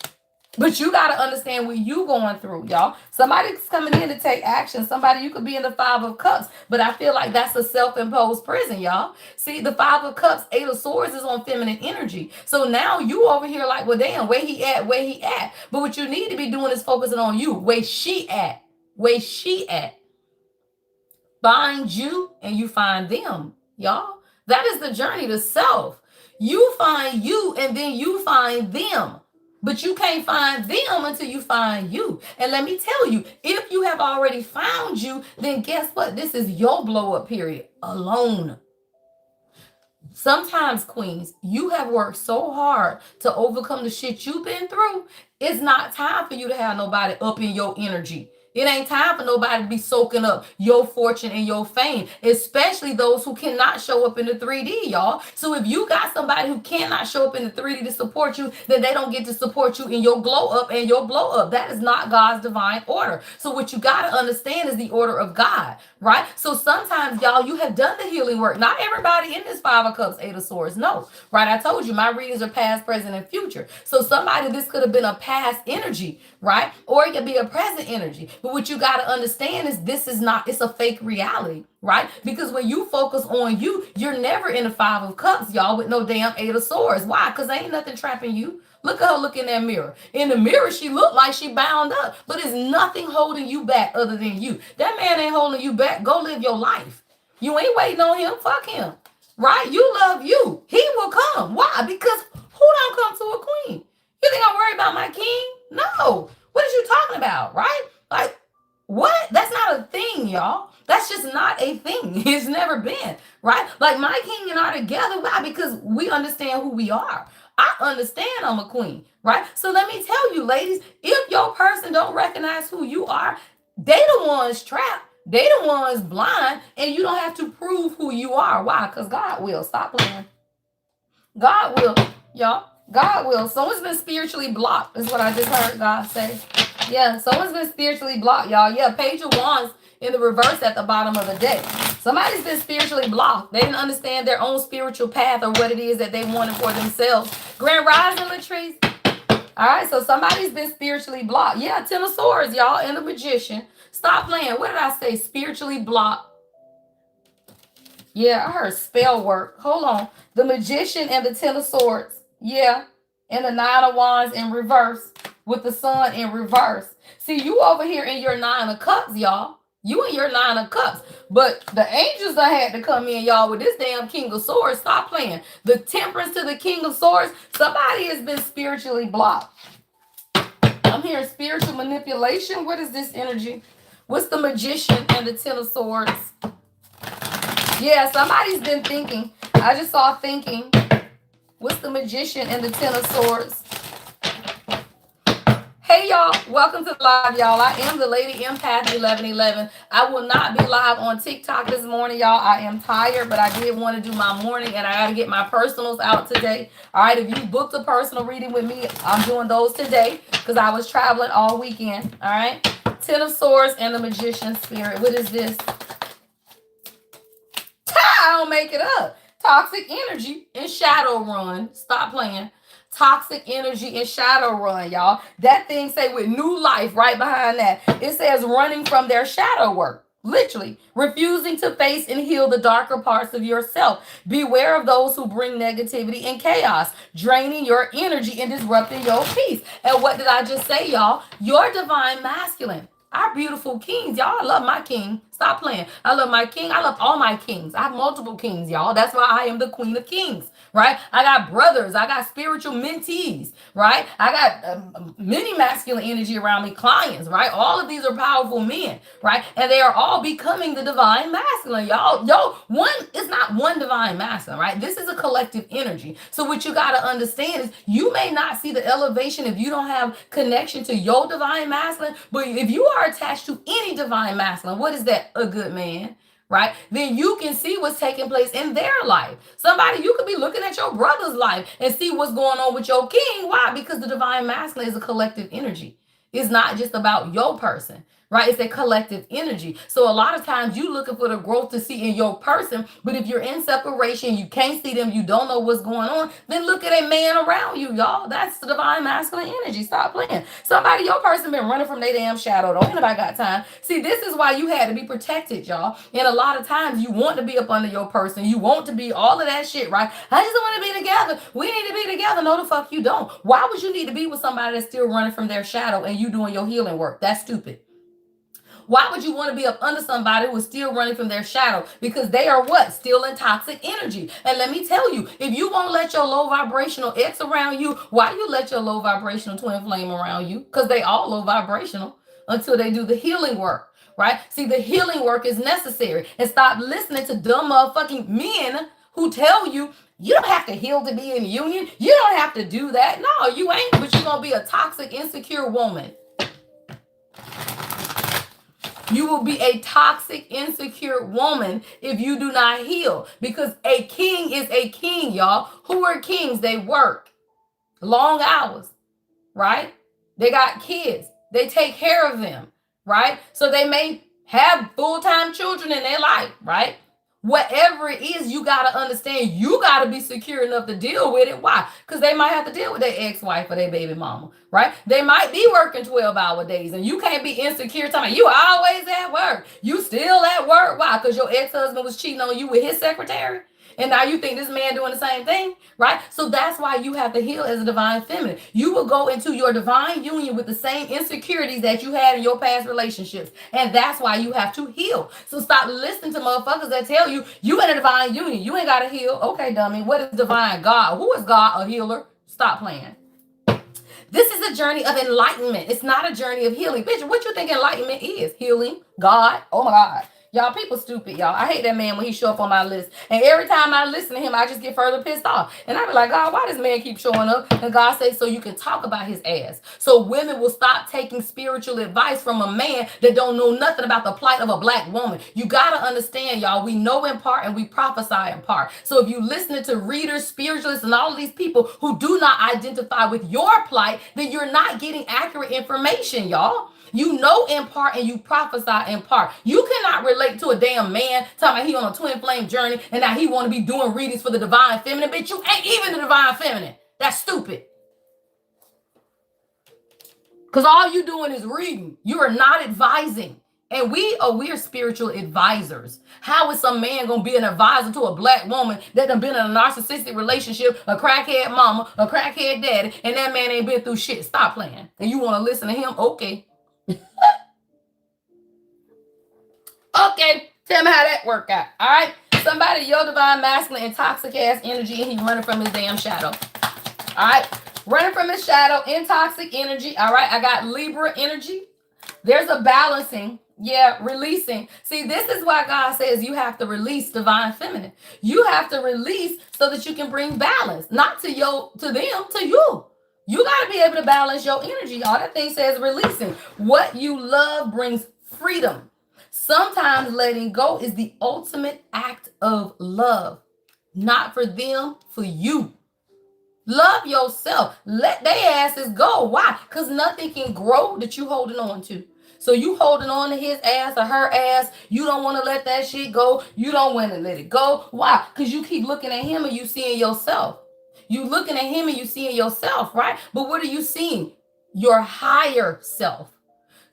But you got to understand what you going through, y'all. Somebody's coming in to take action. Somebody, you could be in the 5 of Cups, but I feel like that's a self-imposed prison, y'all. See, the 5 of Cups, 8 of Swords is on feminine energy. So now you over here like, well, damn, where he at, where he at? But what you need to be doing is focusing on you, where she at, where she at. Find you and you find them, y'all. That is the journey to self. You find you and then you find them. But you can't find them until you find you. And let me tell you, if you have already found you, then guess what? This is your blow up period alone. Sometimes, queens, you have worked so hard to overcome the shit you've been through. It's not time for you to have nobody up in your energy. It ain't time for nobody to be soaking up your fortune and your fame, especially those who cannot show up in the 3D, y'all. So if you got somebody who cannot show up in the 3D to support you, then they don't get to support you in your glow up and your blow up. That is not God's divine order. So what you got to understand is the order of God, right? So sometimes, y'all, you have done the healing work. Not everybody in this 5 of Cups, 8 of Swords, no, right? I told you my readings are past, present, and future. So somebody, this could have been a past energy, right? Or it could be a present energy. But what you got to understand is this is not, it's a fake reality, right? Because when you focus on you, you're never in the 5 of Cups, y'all, with no damn 8 of Swords. Why? Because ain't nothing trapping you. Look at her look in that mirror. In the mirror, she looked like she bound up, but there's nothing holding you back other than you. That man ain't holding you back. Go live your life. You ain't waiting on him. Fuck him, right? You love you. He will come. Why? Because who don't come to a queen? You think I'm worried about my king? No. What is you talking about, right? Like, what? That's not a thing, y'all. That's just not a thing. It's never been, right? Like my king and I together. Why? Because we understand who we are. I understand I'm a queen, right? So let me tell you, ladies, if your person don't recognize who you are, they the ones trapped. They the ones blind, and you don't have to prove who you are. Why? Because God will. Stop playing. God will, y'all. God will. Someone's been spiritually blocked. Is what I just heard God say. Yeah, someone's been spiritually blocked, y'all. Yeah, Page of Wands in the reverse at the bottom of the deck. Somebody's been spiritually blocked. They didn't understand their own spiritual path or what it is that they wanted for themselves. Grand Rising, Latrice. All right, so somebody's been spiritually blocked. Yeah, 10 of Swords, y'all, and the Magician. Stop playing. What did I say? Spiritually blocked. Yeah, I heard spell work. Hold on. The Magician and the 10 of Swords. Yeah, and the 9 of Wands in reverse with the Sun in reverse. See, you over here in your 9 of Cups, y'all. You in your 9 of Cups. But the angels done had to come in, y'all, with this damn King of Swords. Stop playing. The Temperance to the King of Swords. Somebody has been spiritually blocked. I'm hearing spiritual manipulation. What is this energy? What's the Magician and the 10 of Swords? Yeah, somebody's been thinking. I just saw thinking. What's the Magician and the 10 of Swords? Hey, y'all. Welcome to the live, y'all. I am the Lady Empath 1111. I will not be live on TikTok this morning, y'all. I am tired, but I did want to do my morning, and I got to get my personals out today. All right, if you booked a personal reading with me, I'm doing those today because I was traveling all weekend. All right. 10 of Swords and the Magician Spirit. What is this? I don't make it up. Toxic energy and shadow run. Stop playing. Toxic energy and shadow run, y'all. That thing say with new life right behind that. It says running from their shadow work. Literally. Refusing to face and heal the darker parts of yourself. Beware of those who bring negativity and chaos, draining your energy and disrupting your peace. And what did I just say, y'all? Your divine masculine. Our beautiful kings, y'all. I love my king. Stop playing. I love my king. I love all my kings. I have multiple kings, y'all. That's why I am the queen of kings, right? I got brothers. I got spiritual mentees, right? I got many masculine energy around me, clients, right? All of these are powerful men, right? And they are all becoming the divine masculine, y'all. It's not one divine masculine, right? This is a collective energy. So what you got to understand is you may not see the elevation if you don't have connection to your divine masculine, but if you are attached to any divine masculine, what is that? A good man, right? Then you can see what's taking place in their life. Somebody, you could be looking at your brother's life and see what's going on with your king. Why? Because the divine masculine is a collective energy. It's not just about your person, right? It's a collective energy. So a lot of times you looking for the growth to see in your person, but if you're in separation, you can't see them, you don't know what's going on, then look at a man around you, y'all. That's the divine masculine energy. Stop playing. Somebody, your person been running from their damn shadow. Don't anybody got time. See, this is why you had to be protected, y'all. And a lot of times you want to be up under your person. You want to be all of that shit, right? I just want to be together. We need to be together. No, the fuck you don't. Why would you need to be with somebody that's still running from their shadow and you doing your healing work? That's stupid. Why would you want to be up under somebody who is still running from their shadow? Because they are what? Still in toxic energy. And let me tell you, if you won't let your low vibrational ex around you, why you let your low vibrational twin flame around you? Because they all low vibrational until they do the healing work, right? See, the healing work is necessary. And stop listening to dumb motherfucking men who tell you you don't have to heal to be in union. You don't have to do that. No, you ain't, but you're going to be a toxic, insecure woman. You will be a toxic, insecure woman if you do not heal. Because a king is a king, y'all. Who are kings? They work long hours, right? They got kids. They take care of them, right? So they may have full-time children in their life, right? Whatever it is, you got to understand, you got to be secure enough to deal with it. Why? Because they might have to deal with their ex-wife or their baby mama, right? They might be working 12-hour days and you can't be insecure talking you always at work. You still at work. Why? Because your ex-husband was cheating on you with his secretary. And now you think this man doing the same thing, right? So that's why you have to heal as a divine feminine. You will go into your divine union with the same insecurities that you had in your past relationships. And that's why you have to heal. So stop listening to motherfuckers that tell you you in a divine union. You ain't got to heal. Okay, dummy. What is divine? God. Who is God? A healer? Stop playing. This is a journey of enlightenment. It's not a journey of healing. Bitch, what you think enlightenment is? Healing? God? Oh my God. Y'all, people stupid, y'all. I hate that man when he show up on my list. And every time I listen to him, I just get further pissed off. And I be like, God, why does man keep showing up? And God says, so you can talk about his ass. So women will stop taking spiritual advice from a man that don't know nothing about the plight of a black woman. You got to understand, y'all, we know in part and we prophesy in part. So if you listening to readers, spiritualists, and all of these people who do not identify with your plight, then you're not getting accurate information, y'all. You know in part and you prophesy in part. You cannot relate to a damn man talking about he on a twin flame journey and now he want to be doing readings for the divine feminine. Bitch, you ain't even the divine feminine. That's stupid. Because all you doing is reading. You are not advising. And we're spiritual advisors. How is some man going to be an advisor to a black woman that done been in a narcissistic relationship, a crackhead mama, a crackhead daddy, and that man ain't been through shit? Stop playing. And you want to listen to him? Okay. Okay, tell me how that worked out. All right, somebody, your divine masculine in toxic ass energy, and he running from his damn shadow. All right, running from his shadow in toxic energy. All right, I got Libra energy. There's a balancing. Yeah, releasing. See, this is why God says you have to release divine feminine. You have to release so that you can bring balance, not to them, to you. You got to be able to balance your energy, y'all. That thing says releasing. What you love brings freedom. Sometimes letting go is the ultimate act of love. Not for them, for you. Love yourself. Let their asses go. Why? Because nothing can grow that you holding on to. So you holding on to his ass or her ass. You don't want to let that shit go. You don't want to let it go. Why? Because you keep looking at him and you seeing yourself. You looking at him and you seeing yourself, right? But what are you seeing? Your higher self.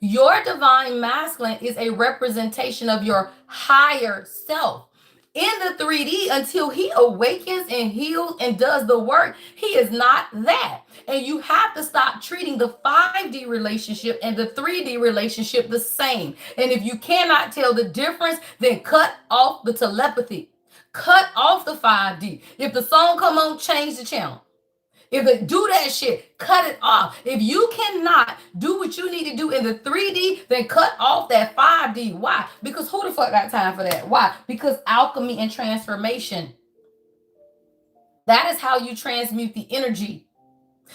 Your divine masculine is a representation of your higher self. in the 3D until he awakens and heals and does the work. He is not that. And you have to stop treating the 5D relationship and the 3D relationship the same. And if you cannot tell the difference, then cut off the telepathy. Cut off the 5D. If the song come on, change the channel. If they do that shit, cut it off. If you cannot do what you need to do in the 3D, then cut off that 5D. Why? Because who the fuck got time for that? Why? Because alchemy and transformation. That is how you transmute the energy.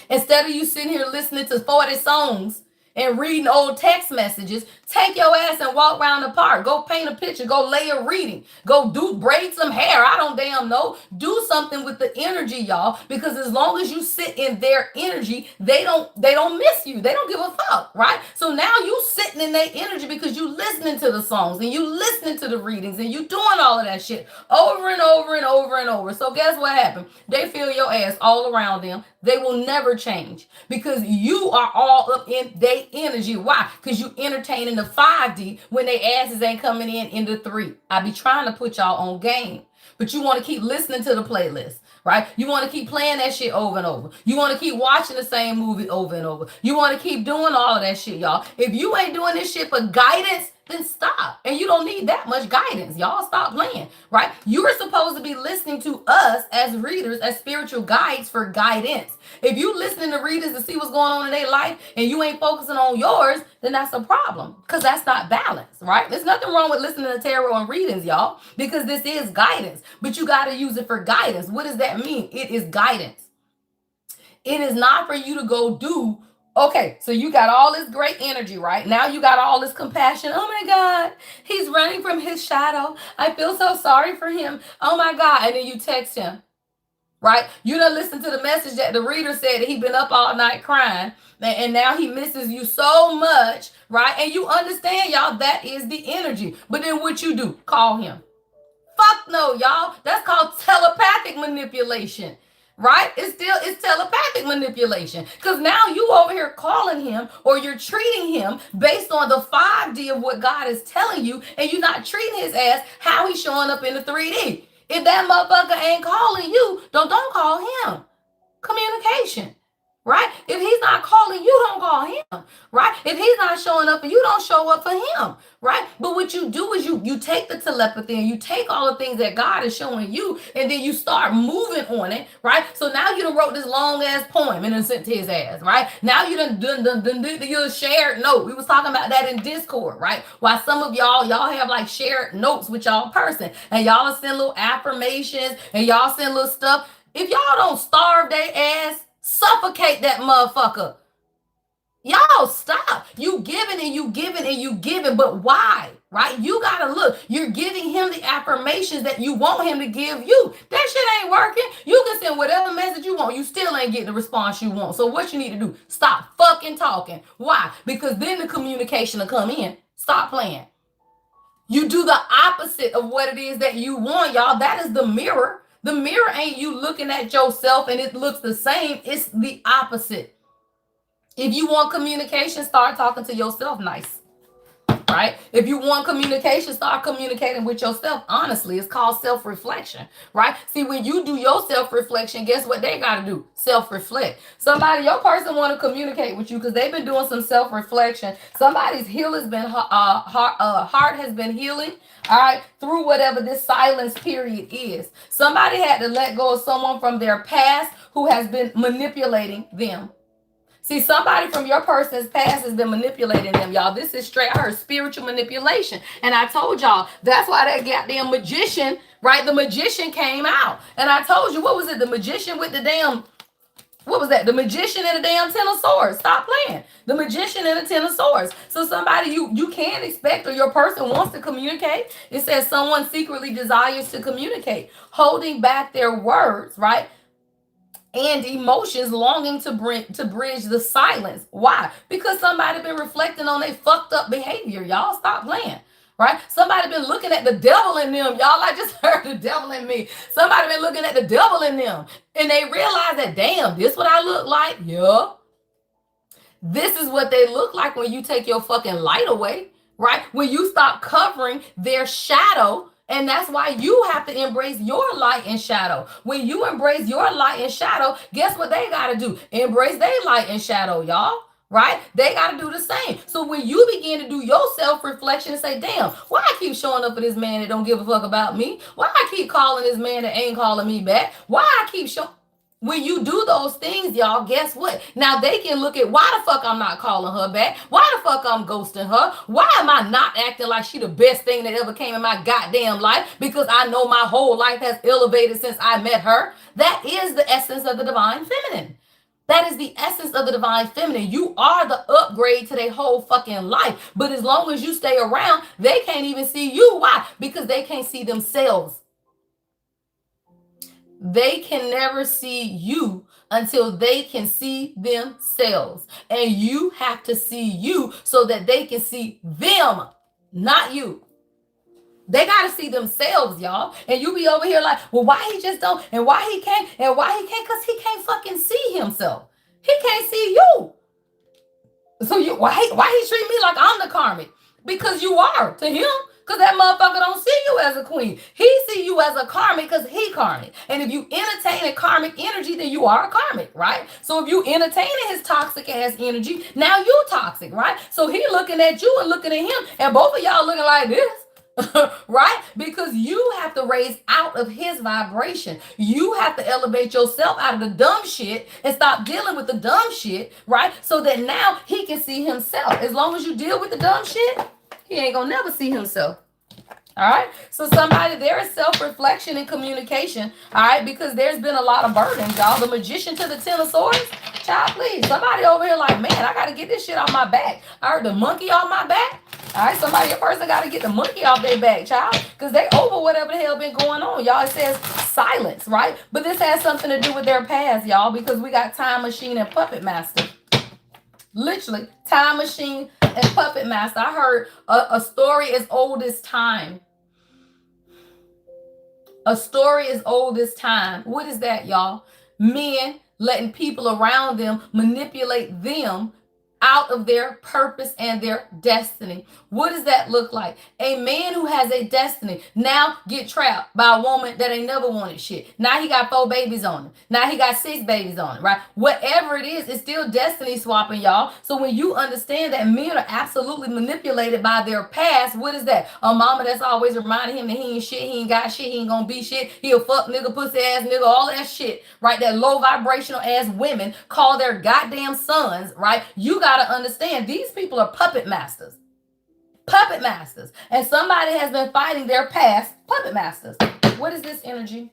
Instead of you sitting here listening to 40 songs and reading old text messages, take your ass and walk around the park. Go paint a picture. Go lay a reading. Go braid some hair. I don't damn know. Do something with the energy, y'all. Because as long as you sit in their energy, they don't miss you. They don't give a fuck, right? So now you sitting in their energy because you listening to the songs and you listening to the readings and you doing all of that shit over and over and over and over. So guess what happened? They feel your ass all around them. They will never change because you are all up in their energy. Why? Because you entertaining the 5D when they asses ain't coming in the 3. I be trying to put y'all on game, but you want to keep listening to the playlist, right? You want to keep playing that shit over and over. You want to keep watching the same movie over and over. You want to keep doing all of that shit, y'all. If you ain't doing this shit for guidance, then stop. And you don't need that much guidance. Y'all stop playing, right? You are supposed to be listening to us as readers, as spiritual guides for guidance. If you listening to readers to see what's going on in their life and you ain't focusing on yours, then that's a problem because that's not balance, right? There's nothing wrong with listening to tarot and readings, y'all, because this is guidance, but you got to use it for guidance. What does that mean? It is guidance. It is not for you to go do. Okay, so you got all this great energy, right? Now you got all this compassion. Oh my God, he's running from his shadow. I feel so sorry for him. Oh my God. And then you text him, right? You done listen to the message that the reader said that he'd been up all night crying and now he misses you so much, right? And you understand, y'all, that is the energy. But then what you do? Call him. Fuck no, y'all. That's called telepathic manipulation. Right? It's telepathic manipulation. Because now you over here calling him or you're treating him based on the 5D of what God is telling you, and you're not treating his ass how he's showing up in the 3D. If that motherfucker ain't calling you, don't call him. Communication. Right? If he's not calling you, don't call him. Right? If he's not showing up and you don't show up for him. Right? But what you do is you take the telepathy and you take all the things that God is showing you and then you start moving on it. Right? So now you done wrote this long ass poem and then sent to his ass. Right? Now you done you shared note. We was talking about that in Discord. Right? While some of y'all have like shared notes with y'all person and y'all send little affirmations and y'all send little stuff. If y'all don't starve their ass, suffocate that motherfucker. Y'all stop. You giving and you giving and you giving, but why? Right? You gotta look. You're giving him the affirmations that you want him to give you. That shit ain't working. You can send whatever message you want. You still ain't getting the response you want. So what you need to do? Stop fucking talking. Why? Because then the communication will come in. Stop playing. You do the opposite of what it is that you want, y'all. That is the mirror. The mirror ain't you looking at yourself and it looks the same. It's the opposite. If you want communication, start talking to yourself nice, right? If you want communication, start communicating with yourself honestly. It's called self-reflection, right? See, when you do your self-reflection, guess what they got to do? Self-reflect. Your person want to communicate with you because they've been doing some self-reflection. Somebody's heart has been healing, all right, through whatever this silence period is. Somebody had to let go of someone from their past who has been manipulating them. See, somebody from your person's past has been manipulating them, y'all. This is straight, I heard spiritual manipulation. And I told y'all, that's why that goddamn magician, right? The magician came out. And I told you, what was it? The magician with the damn, what was that? The magician and the damn Ten of Swords. Stop playing. The magician and the Ten of Swords. So somebody you can expect or your person wants to communicate. It says someone secretly desires to communicate, holding back their words, right? And emotions longing to bridge the silence. Why? Because somebody been reflecting on their fucked up behavior. Y'all stop playing. Right? Somebody been looking at the devil in them. Y'all, I just heard the devil in me. Somebody been looking at the devil in them. And they realize that, damn, this what I look like? Yeah. This is what they look like when you take your fucking light away. Right? When you stop covering their shadow And that's why you have to embrace your light and shadow. When you embrace your light and shadow, guess what they got to do? Embrace their light and shadow, y'all. Right? They got to do the same. So when you begin to do your self-reflection and say, damn, why I keep showing up for this man that don't give a fuck about me? Why I keep calling this man that ain't calling me back? Why I keep showing... When you do those things, y'all, guess what? Now they can look at why the fuck I'm not calling her back. Why the fuck I'm ghosting her? Why am I not acting like she the best thing that ever came in my goddamn life? Because I know my whole life has elevated since I met her. That is the essence of the divine feminine. That is the essence of the divine feminine. You are the upgrade to their whole fucking life. But as long as you stay around, they can't even see you. Why? Because they can't see themselves. They can never see you until they can see themselves. And you have to see you so that they can see them, not you. They got to see themselves, y'all. And you be over here like, well, why he just don't, and why he can't, and why he can't, because he can't fucking see himself. He can't see you. So you why he treat me like I'm the karmic? Because you are to him. Because that motherfucker don't see you as a queen. He see you as a karmic because he karmic. And if you entertain a karmic energy, then you are a karmic, right? So if you entertaining his toxic ass energy, now you toxic, right? So he looking at you and looking at him, and both of y'all looking like this. Right? Because you have to raise out of his vibration. You have to elevate yourself out of the dumb shit and stop dealing with the dumb shit, right? So that now he can see himself. As long as you deal with the dumb shit, he ain't gonna never see himself. All right. So somebody, there is self-reflection and communication. All right. Because there's been a lot of burdens, y'all. The Magician to the Ten of Swords. Child, please. Somebody over here like, man, I got to get this shit off my back. I heard the monkey off my back. All right. Somebody, a person got to get the monkey off their back, child. Because they over whatever the hell been going on. Y'all, it says silence, right? But this has something to do with their past, y'all. Because we got Time Machine and Puppet Master. Literally, Time Machine and Puppet Master. I heard a story as old as time. A story as old as time. What is that, y'all? Men letting people around them manipulate them out of their purpose and their destiny. What does that look like? A man who has a destiny now get trapped by a woman that ain't never wanted shit. Now he got 4 babies on him. Now he got 6 babies on him, right? Whatever it is, it's still destiny swapping, y'all. So when you understand that men are absolutely manipulated by their past, what is that? A mama that's always reminding him that he ain't shit, he ain't got shit, he ain't gonna be shit, he a fuck nigga, pussy ass nigga, all that shit, right? That low vibrational ass women call their goddamn sons, right? You gotta understand, these people are puppet masters. Puppet masters. And somebody has been fighting their past puppet masters. What is this energy?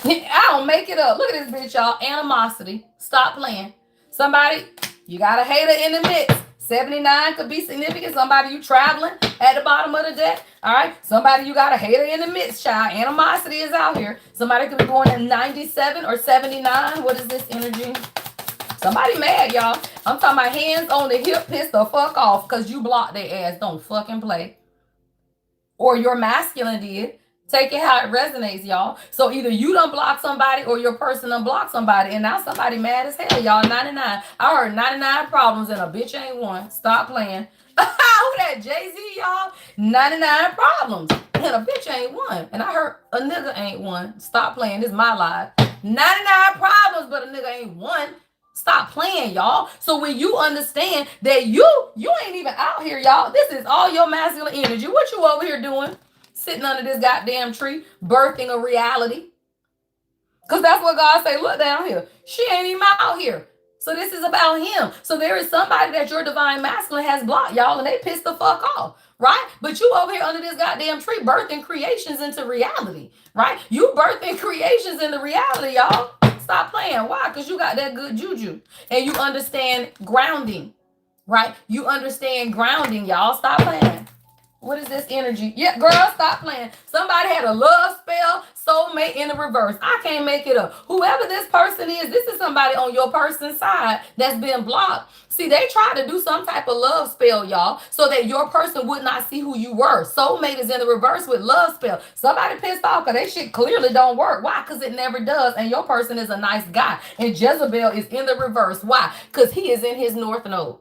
I don't make it up. Look at this bitch, y'all. Animosity. Stop playing. Somebody, you got a hater in the mix. 79 could be significant. Somebody you traveling at the bottom of the deck. All right. Somebody you got a hater in the midst, child. Animosity is out here. Somebody could be born in 97 or 79. What is this energy? Somebody mad, y'all. I'm talking about hands on the hip, pissed the fuck off because you blocked their ass. Don't fucking play. Or your masculine did. Take it how it resonates, y'all. So either you done block somebody or your person done block somebody. And now somebody mad as hell, y'all. 99. I heard 99 problems and a bitch ain't one. Stop playing. Who that? Jay-Z, y'all? 99 problems and a bitch ain't one. And I heard a nigga ain't one. Stop playing. This is my life. 99 problems, but a nigga ain't one. Stop playing, y'all. So when you understand that you ain't even out here, y'all. This is all your masculine energy. What you over here doing? Sitting under this goddamn tree, birthing a reality. Because that's what God say, look down here. She ain't even out here. So this is about him. So there is somebody that your divine masculine has blocked, y'all, and they pissed the fuck off, right? But you over here under this goddamn tree, birthing creations into reality, right? You birthing creations into reality, y'all. Stop playing. Why? Because you got that good juju. And you understand grounding, right? You understand grounding, y'all. Stop playing. What is this energy? Yeah, girl, stop playing. Somebody had a love spell, soulmate in the reverse. I can't make it up. Whoever this person is, this is somebody on your person's side that's been blocked. See, they tried to do some type of love spell, y'all, so that your person would not see who you were. Soulmate is in the reverse with love spell. Somebody pissed off because that shit clearly don't work. Why? Because it never does. And your person is a nice guy. And Jezebel is in the reverse. Why? Because he is in his north node.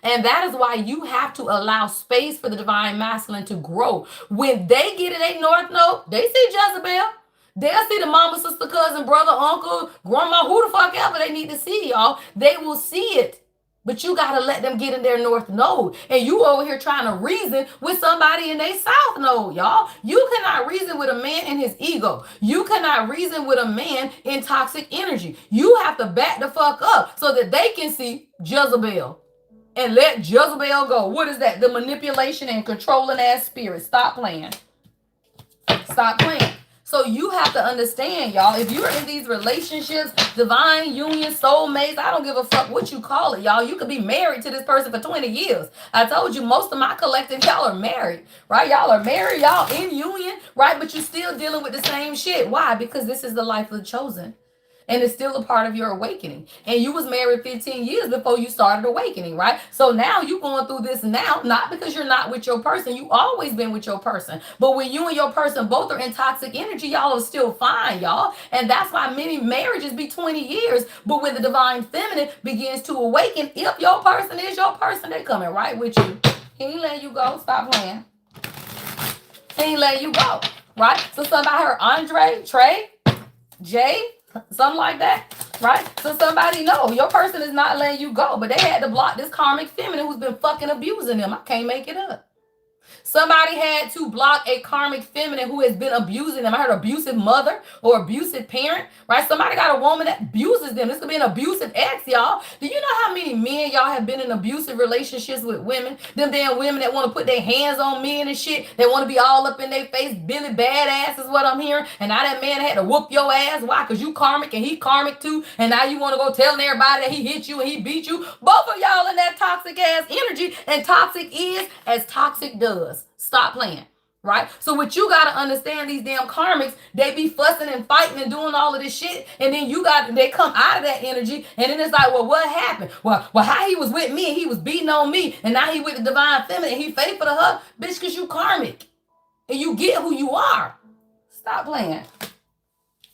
And that is why you have to allow space for the divine masculine to grow. When they get in a north node, they see Jezebel. They'll see the mama, sister, cousin, brother, uncle, grandma, who the fuck ever they need to see, y'all. They will see it. But you got to let them get in their north node. And you over here trying to reason with somebody in their south node, y'all. You cannot reason with a man in his ego. You cannot reason with a man in toxic energy. You have to back the fuck up so that they can see Jezebel. And let Jezebel go. What is that? The manipulation and controlling ass spirit. Stop playing. Stop playing. So you have to understand, y'all, if you're in these relationships, divine union, soulmates, I don't give a fuck what you call it, y'all. You could be married to this person for 20 years. I told you, most of my collective, y'all are married, right? Y'all are married, y'all in union, right? But you're still dealing with the same shit. Why? Because this is the life of the chosen. And it's still a part of your awakening. And you was married 15 years before you started awakening, right? So now you going through this now, not because you're not with your person. You always been with your person. But when you and your person both are in toxic energy, y'all are still fine, y'all. And that's why many marriages be 20 years. But when the divine feminine begins to awaken, if your person is your person, they coming right with you. He ain't letting you go. Stop playing. He ain't letting you go, right? So somebody heard Andre, Trey, Jay, something like that, right? So somebody know your person is not letting you go, but they had to block this karmic feminine who's been fucking abusing them. I can't make it up. Somebody had to block a karmic feminine who has been abusing them. I heard abusive mother or abusive parent, right? Somebody got a woman that abuses them. This could be an abusive ex, y'all. Do you know how many men y'all have been in abusive relationships with women? Them damn women that want to put their hands on men and shit. They want to be all up in their face. Billy badass is what I'm hearing. And now that man had to whoop your ass. Why? Because you karmic and he karmic too. And now you want to go telling everybody that he hit you and he beat you. Both of y'all in that toxic ass energy. And toxic is as toxic does. Stop playing, right? So what you got to understand, these damn karmics, they be fussing and fighting and doing all of this shit. And then they come out of that energy. And then it's like, well, what happened? Well, how he was with me and he was beating on me. And now he with the divine feminine and he faithful to her. Bitch, because you karmic. And you get who you are. Stop playing.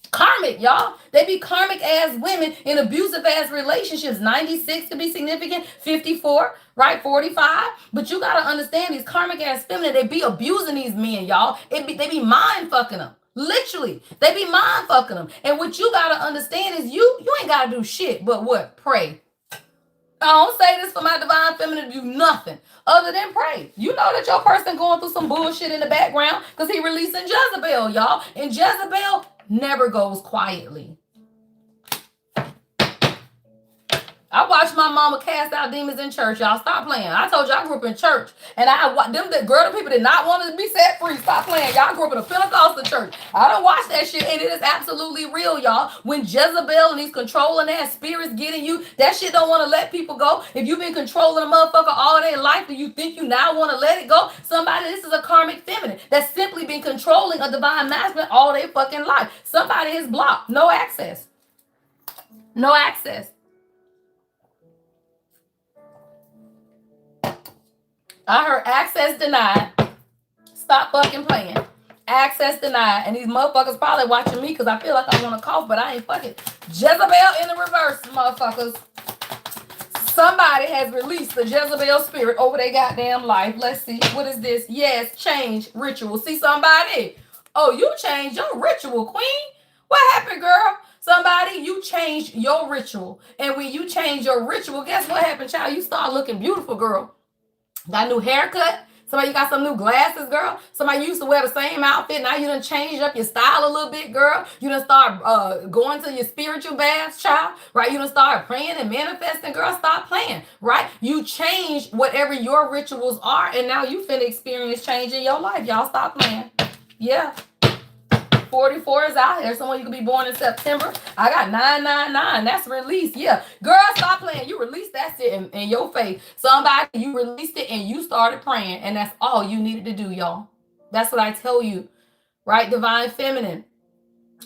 Karmic, y'all. They be karmic ass women in abusive ass relationships. 96 to be significant, 54, right? 45. But you gotta understand these karmic ass feminine, they be abusing these men, y'all. They be mind fucking them. Literally, they be mind fucking them. And what you gotta understand is you ain't gotta do shit but what? Pray. I don't say this for my divine feminine to do nothing other than pray. You know that your person going through some bullshit in the background because he releasing Jezebel, y'all. And Jezebel never goes quietly. I watched my mama cast out demons in church, y'all. Stop playing. I told you I grew up in church. And the people did not want to be set free. Stop playing. Y'all grew up in a Pentecostal church. I don't watch that shit. And it is absolutely real, y'all. When Jezebel and these controlling ass spirits get in you, that shit don't want to let people go. If you've been controlling a motherfucker all their life and you think you now want to let it go, this is a karmic feminine that's simply been controlling a divine masculine all their fucking life. Somebody is blocked. No access. No access. I heard access denied. Stop fucking playing. Access denied. And these motherfuckers probably watching me because I feel like I want to cough, but I ain't fucking. Jezebel in the reverse, motherfuckers. Somebody has released the Jezebel spirit over their goddamn life. Let's see. What is this? Yes, change ritual. See somebody? Oh, you changed your ritual, queen. What happened, girl? Somebody, you changed your ritual. And when you change your ritual, guess what happened, child? You start looking beautiful, girl. Got a new haircut. Somebody, you got some new glasses, girl. Somebody used to wear the same outfit. Now you done changed up your style a little bit, girl. You done start going to your spiritual baths, child. Right? You done start praying and manifesting, girl. Stop playing. Right? You changed whatever your rituals are. And now you finna experience change in your life. Y'all stop playing. Yeah. 44 is out here. Someone you could be born in September. I got 999. That's released. Yeah. Girl, stop playing. You released that shit in your faith. Somebody, you released it and you started praying. And that's all you needed to do, y'all. That's what I tell you. Right? Divine feminine.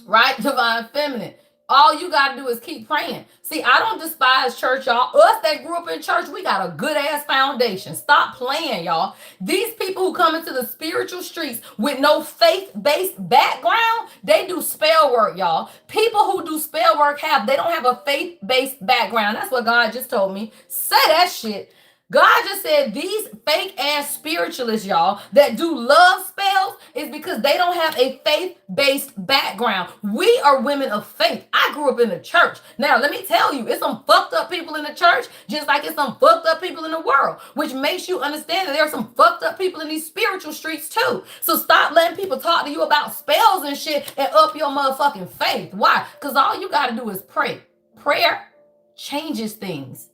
Right? Divine feminine. All you got to do is keep praying. See, I don't despise church, y'all. Us that grew up in church, we got a good-ass foundation. Stop playing, y'all. These people who come into the spiritual streets with no faith-based background, they do spell work, y'all. People who do spell work they don't have a faith-based background. That's what God just told me. Say that shit. God just said these fake ass spiritualists, y'all, that do love spells is because they don't have a faith-based background. We are women of faith. I grew up in the church. Now, let me tell you, it's some fucked up people in the church, just like it's some fucked up people in the world, which makes you understand that there are some fucked up people in these spiritual streets too. So stop letting people talk to you about spells and shit and up your motherfucking faith. Why? Because all you got to do is pray. Prayer changes things.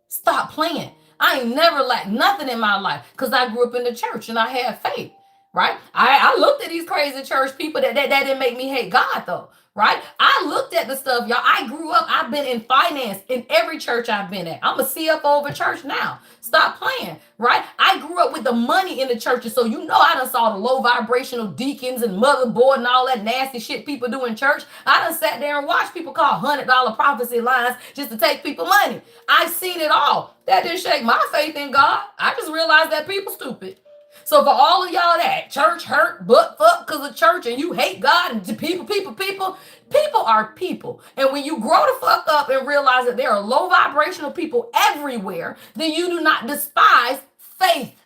Stop playing. I ain't never lacked nothing in my life because I grew up in the church and I had faith, right? I looked at these crazy church people that didn't make me hate God though, right? I looked at the stuff, y'all. I grew up, I've been in finance in every church I've been at. I'm a CFO of a church now. Stop playing, right? I grew up with the money in the churches, so you know I done saw the low vibrational deacons and motherboard and all that nasty shit people do in church. I done sat there and watched people call $100 prophecy lines just to take people money. I've seen it all. That didn't shake my faith in God. I just realized that people stupid. So for all of y'all that church hurt, butt fuck because of church and you hate God and people are people. And when you grow the fuck up and realize that there are low vibrational people everywhere, then you do not despise faith.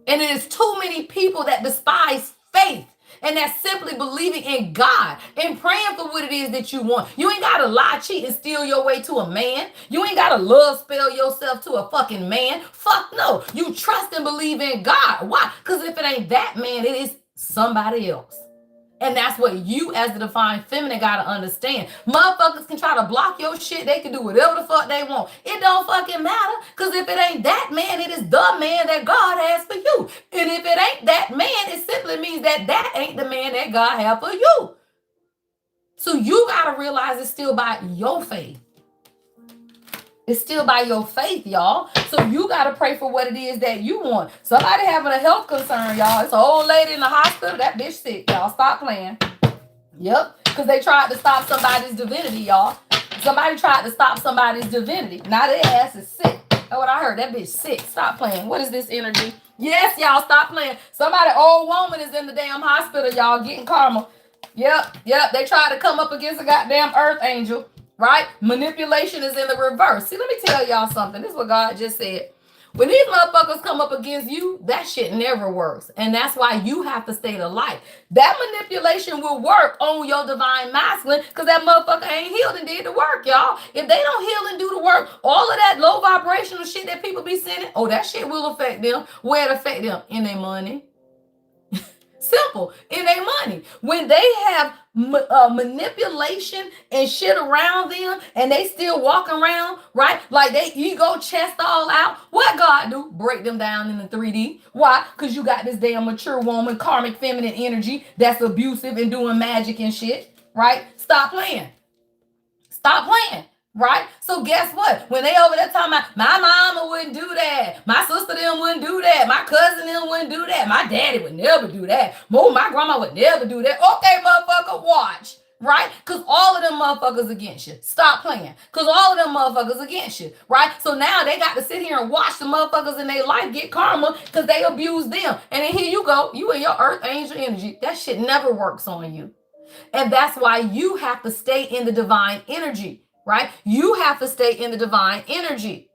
And it is too many people that despise faith. And that's simply believing in God and praying for what it is that you want. You ain't got to lie, cheat, and steal your way to a man. You ain't got to love spell yourself to a fucking man. Fuck no. You trust and believe in God. Why? Because if it ain't that man, it is somebody else. And that's what you as the divine feminine got to understand. Motherfuckers can try to block your shit. They can do whatever the fuck they want. It don't fucking matter. Because if it ain't that man, it is the man that God has for you. And if it ain't that man, it simply means that that ain't the man that God has for you. So you got to realize it's still by your faith. It's still by your faith, y'all. So you got to pray for what it is that you want. Somebody having a health concern, y'all. It's an old lady in the hospital. That bitch sick, y'all. Stop playing. Yep. Because they tried to stop somebody's divinity, y'all. Somebody tried to stop somebody's divinity. Now their ass is sick. That's what I heard. That bitch sick. Stop playing. What is this energy? Yes, y'all. Stop playing. Somebody, old woman is in the damn hospital, y'all, getting karma. Yep. They tried to come up against a goddamn earth angel. Right? Manipulation is in the reverse. See, let me tell y'all something. This is what God just said. When these motherfuckers come up against you, that shit never works. And that's why you have to stay the light. That manipulation will work on your divine masculine because that motherfucker ain't healed and did the work, y'all. If they don't heal and do the work, all of that low vibrational shit that people be sending, oh, that shit will affect them. Where it affect them? In their money. Simple. In their money. When they have manipulation and shit around them and they still walking around, right? Like they ego chest all out. What God do? Break them down in the 3D. Why? Because you got this damn mature woman, karmic feminine energy that's abusive and doing magic and shit, right? Stop playing. Stop playing. Right? So guess what? When they over there talking about my mama wouldn't do that, my sister them wouldn't do that, my cousin them wouldn't do that, my daddy would never do that, my grandma would never do that. Okay, motherfucker, watch. Right? Because all of them motherfuckers against you. Stop playing. Because all of them motherfuckers against you. Right? So now they got to sit here and watch the motherfuckers in their life get karma because they abuse them. And then here you go. You and your earth angel energy. That shit never works on you. And that's why you have to stay in the divine energy. Right? You have to stay in the divine energy.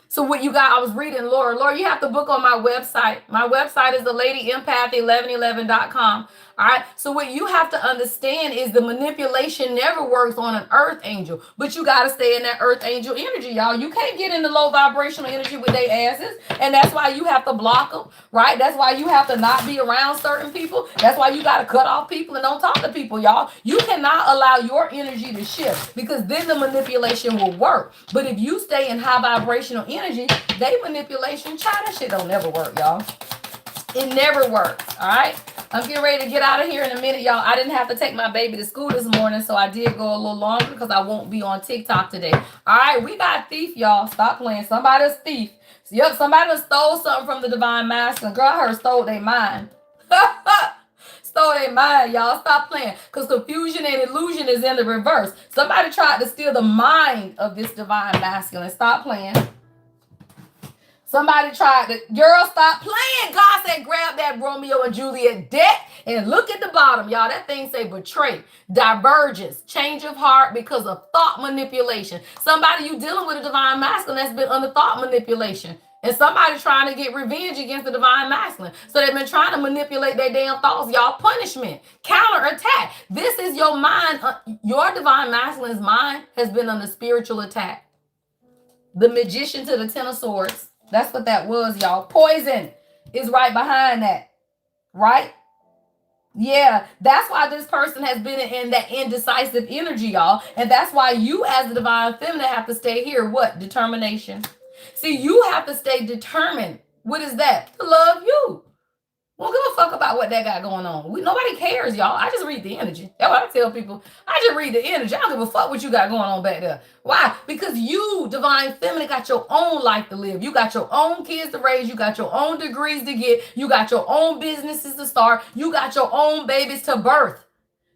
So what you got, I was reading, Laura, you have to book on my website. My website is thelady-empath1111.com. All right. So what you have to understand is the manipulation never works on an earth angel, but you got to stay in that earth angel energy, y'all. You can't get in the low vibrational energy with their asses. And that's why you have to block them, right? That's why you have to not be around certain people. That's why you got to cut off people and don't talk to people, y'all. You cannot allow your energy to shift because then the manipulation will work. But if you stay in high vibrational energy, they manipulation, that shit don't never work, y'all. It never works. All right. I'm getting ready to get out of here in a minute, y'all. I didn't have to take my baby to school this morning, so I did go a little longer because I won't be on TikTok today. All right, we got thief, y'all. Stop playing. Somebody's thief. Yep, somebody stole something from the divine masculine. Girl, I heard stole their mind. Stole their mind, y'all. Stop playing because confusion and illusion is in the reverse. Somebody tried to steal the mind of this divine masculine. Stop playing. Somebody tried to, girl, stop playing. God said, grab that Romeo and Juliet deck and look at the bottom, y'all. That thing say betray, divergence, change of heart because of thought manipulation. Somebody you dealing with a divine masculine that's been under thought manipulation. And somebody trying to get revenge against the divine masculine. So they've been trying to manipulate their damn thoughts, y'all. Punishment, counterattack. This is your mind. Your divine masculine's mind has been under spiritual attack. The magician to the 10 of swords. That's what that was, y'all. Poison is right behind that, right? Yeah, that's why this person has been in that indecisive energy, y'all. And that's why you as the divine feminine have to stay here. What? Determination. See, you have to stay determined. What is that? To love you. We don't give a fuck about what that got going on. Nobody cares, y'all. I just read the energy. That's what I tell people. I just read the energy. I don't give a fuck what you got going on back there. Why? Because you, divine feminine, got your own life to live. You got your own kids to raise. You got your own degrees to get. You got your own businesses to start. You got your own babies to birth.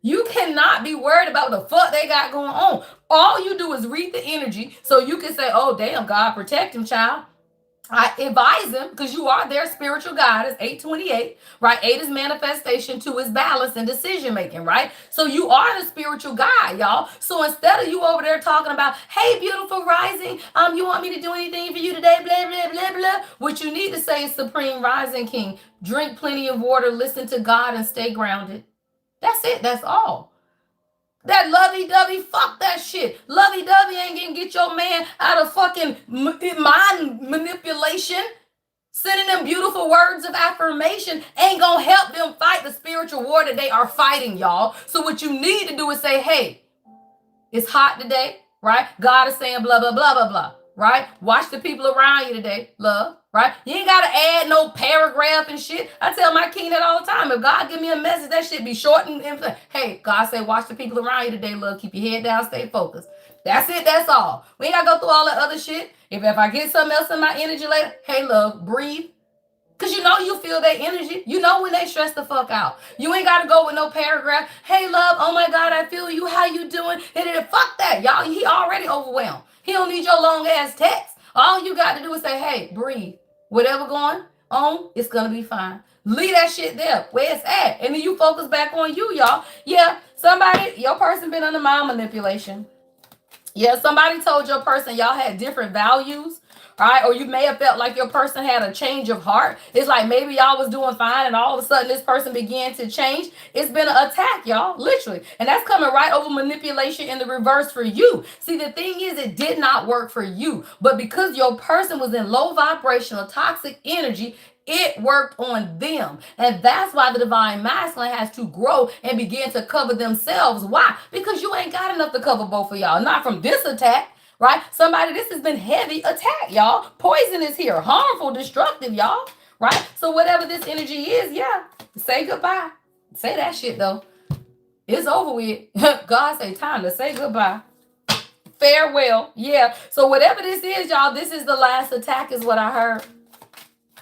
You cannot be worried about what the fuck they got going on. All you do is read the energy so you can say, oh, damn, God, protect him, child. I advise them because you are their spiritual guide. It's 828, right? 8 is manifestation, 2 is balance and decision making, right? So you are the spiritual guide, y'all. So instead of you over there talking about, hey, beautiful rising, you want me to do anything for you today, blah, blah, blah, blah. What you need to say is Supreme Rising King. Drink plenty of water, listen to God, and stay grounded. That's it. That's all. That lovey-dovey, fuck that shit. Lovey-dovey ain't gonna get your man out of fucking mind manipulation. Sending them beautiful words of affirmation ain't gonna help them fight the spiritual war that they are fighting, y'all. So what you need to do is say, hey, it's hot today, right? God is saying blah, blah, blah, blah, blah, right? Watch the people around you today, love. Right? You ain't got to add no paragraph and shit. I tell my king that all the time. If God give me a message, that shit be short and hey, God say, watch the people around you today, love. Keep your head down, stay focused. That's it. That's all. We ain't got to go through all that other shit. If I get something else in my energy later, hey, love, breathe. Because you know you feel their energy. You know when they stress the fuck out. You ain't got to go with no paragraph. Hey, love, oh my God, I feel you. How you doing? Fuck that, y'all. He already overwhelmed. He don't need your long-ass text. All you got to do is say, hey, breathe. Whatever going on, it's going to be fine. Leave that shit there where it's at. And then you focus back on you, y'all. Yeah, your person been under mind manipulation. Yeah, somebody told your person y'all had different values. All right, or you may have felt like your person had a change of heart. It's like maybe y'all was doing fine and all of a sudden this person began to change. It's been an attack, y'all, literally. And that's coming right over manipulation in the reverse for you. See, the thing is, it did not work for you. But because your person was in low vibrational toxic energy, it worked on them. And that's why the divine masculine has to grow and begin to cover themselves. Why? Because you ain't got enough to cover both of y'all. Not from this attack. Right? Somebody, this has been heavy attack, y'all. Poison is here. Harmful, destructive, y'all. Right? So whatever this energy is, yeah, say goodbye. Say that shit, though. It's over with. God say time to say goodbye. Farewell. Yeah. So whatever this is, y'all, this is the last attack is what I heard.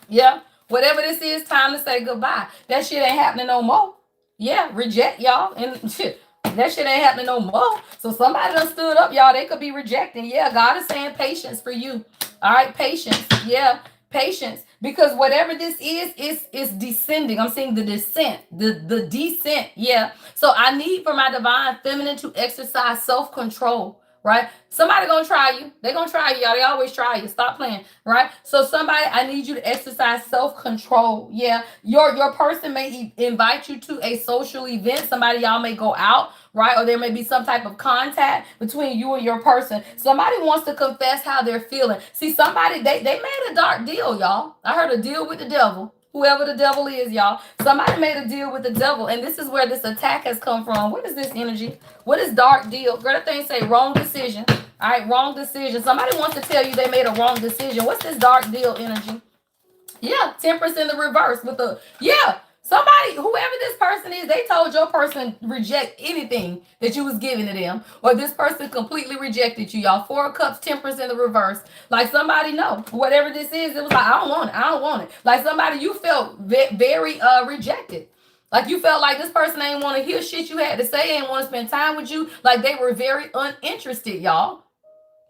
Yeah. Whatever this is, time to say goodbye. That shit ain't happening no more. Yeah. Reject, y'all. And shit. That shit ain't happening no more. So somebody done stood up, y'all. They could be rejecting. Yeah, God is saying patience for you. All right, patience. Yeah, patience. Because whatever this is descending. I'm seeing the descent. The descent. Yeah. So I need for my divine feminine to exercise self-control. Right? Somebody gonna try you. They gonna try you, y'all. They always try you. Stop playing. Right? So somebody, I need you to exercise self-control. Yeah. Your person may invite you to a social event. Somebody, y'all may go out. Right? Or there may be some type of contact between you and your person. Somebody wants to confess how they're feeling. See, somebody, they made a dark deal, y'all. I heard a deal with the devil. Whoever the devil is, y'all. Somebody made a deal with the devil. And this is where this attack has come from. What is this energy? What is dark deal? Girl, that thing say wrong decision. All right, wrong decision. Somebody wants to tell you they made a wrong decision. What's this dark deal energy? Yeah, temperance in the reverse with the, yeah. Somebody, whoever this person is, they told your person reject anything that you was giving to them. Or this person completely rejected you, y'all. 4 of Cups, temperance in the reverse. Like somebody know, whatever this is, it was like, I don't want it. I don't want it. Like somebody you felt very rejected. Like you felt like this person ain't want to hear shit you had to say, ain't want to spend time with you. Like they were very uninterested, y'all.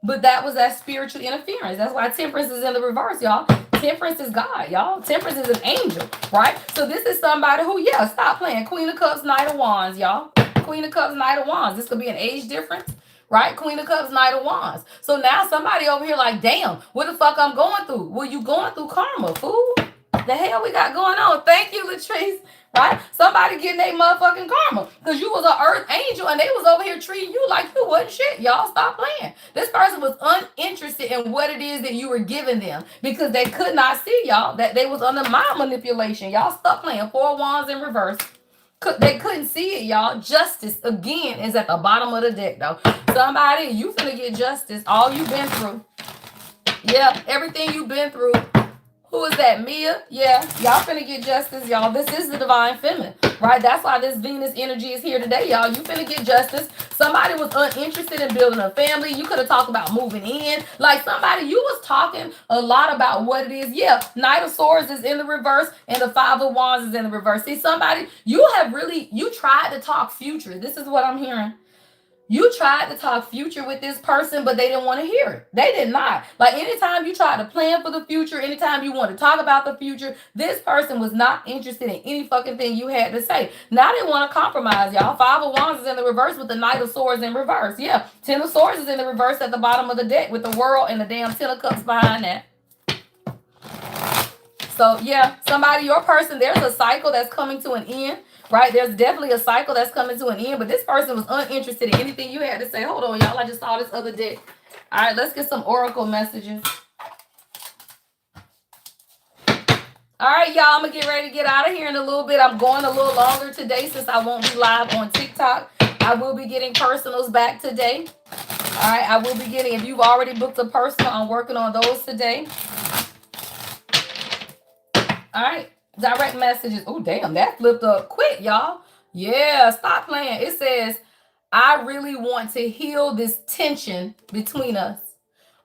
But that was that spiritual interference. That's why temperance is in the reverse, y'all. Temperance is God, y'all. Temperance is an angel, right? So this is somebody who, yeah, stop playing. Queen of Cups, Knight of Wands, y'all. Queen of Cups, Knight of Wands. This could be an age difference, right? Queen of Cups, Knight of Wands. So now somebody over here like, damn, what the fuck I'm going through? Well, you going through karma, fool. The hell we got going on? Thank you, Latrice. Right? Somebody getting their motherfucking karma. Because you was an earth angel and they was over here treating you like you wasn't shit. Y'all stop playing. This person was uninterested in what it is that you were giving them. Because they could not see, y'all, that they was under mind manipulation. Y'all stop playing. 4 wands in reverse. They couldn't see it, y'all. Justice, again, is at the bottom of the deck, though. Somebody, you finna get justice. All you've been through. Yeah, everything you've been through. Who is that? Mia? Yeah, y'all finna get justice, y'all. This is the divine feminine, right? That's why this Venus energy is here today, y'all. You finna get justice. Somebody was uninterested in building a family. You could have talked about moving in. Like somebody, you was talking a lot about what it is. Yeah, Knight of Swords is in the reverse and the 5 of Wands is in the reverse. See, somebody, you tried to talk future. This is what I'm hearing. You tried to talk future with this person, but they didn't want to hear it. They did not. Like anytime you try to plan for the future, anytime you want to talk about the future, this person was not interested in any fucking thing you had to say. Now they want to compromise, y'all. 5 of Wands is in the reverse with the Knight of Swords in reverse. Yeah, 10 of Swords is in the reverse at the bottom of the deck with the World and the damn 10 of Cups behind that. So yeah, somebody, your person, there's a cycle that's coming to an end. Right? There's definitely a cycle that's coming to an end, but this person was uninterested in anything you had to say. Hold on, y'all. I just saw this other deck. All right, let's get some oracle messages. All right, y'all. I'm going to get ready to get out of here in a little bit. I'm going a little longer today since I won't be live on TikTok. I will be getting personals back today. All right, I will be getting, if you've already booked a personal, I'm working on those today. All right. Direct messages. Oh, damn, that flipped up quick, y'all. Yeah, stop playing. It says, I really want to heal this tension between us.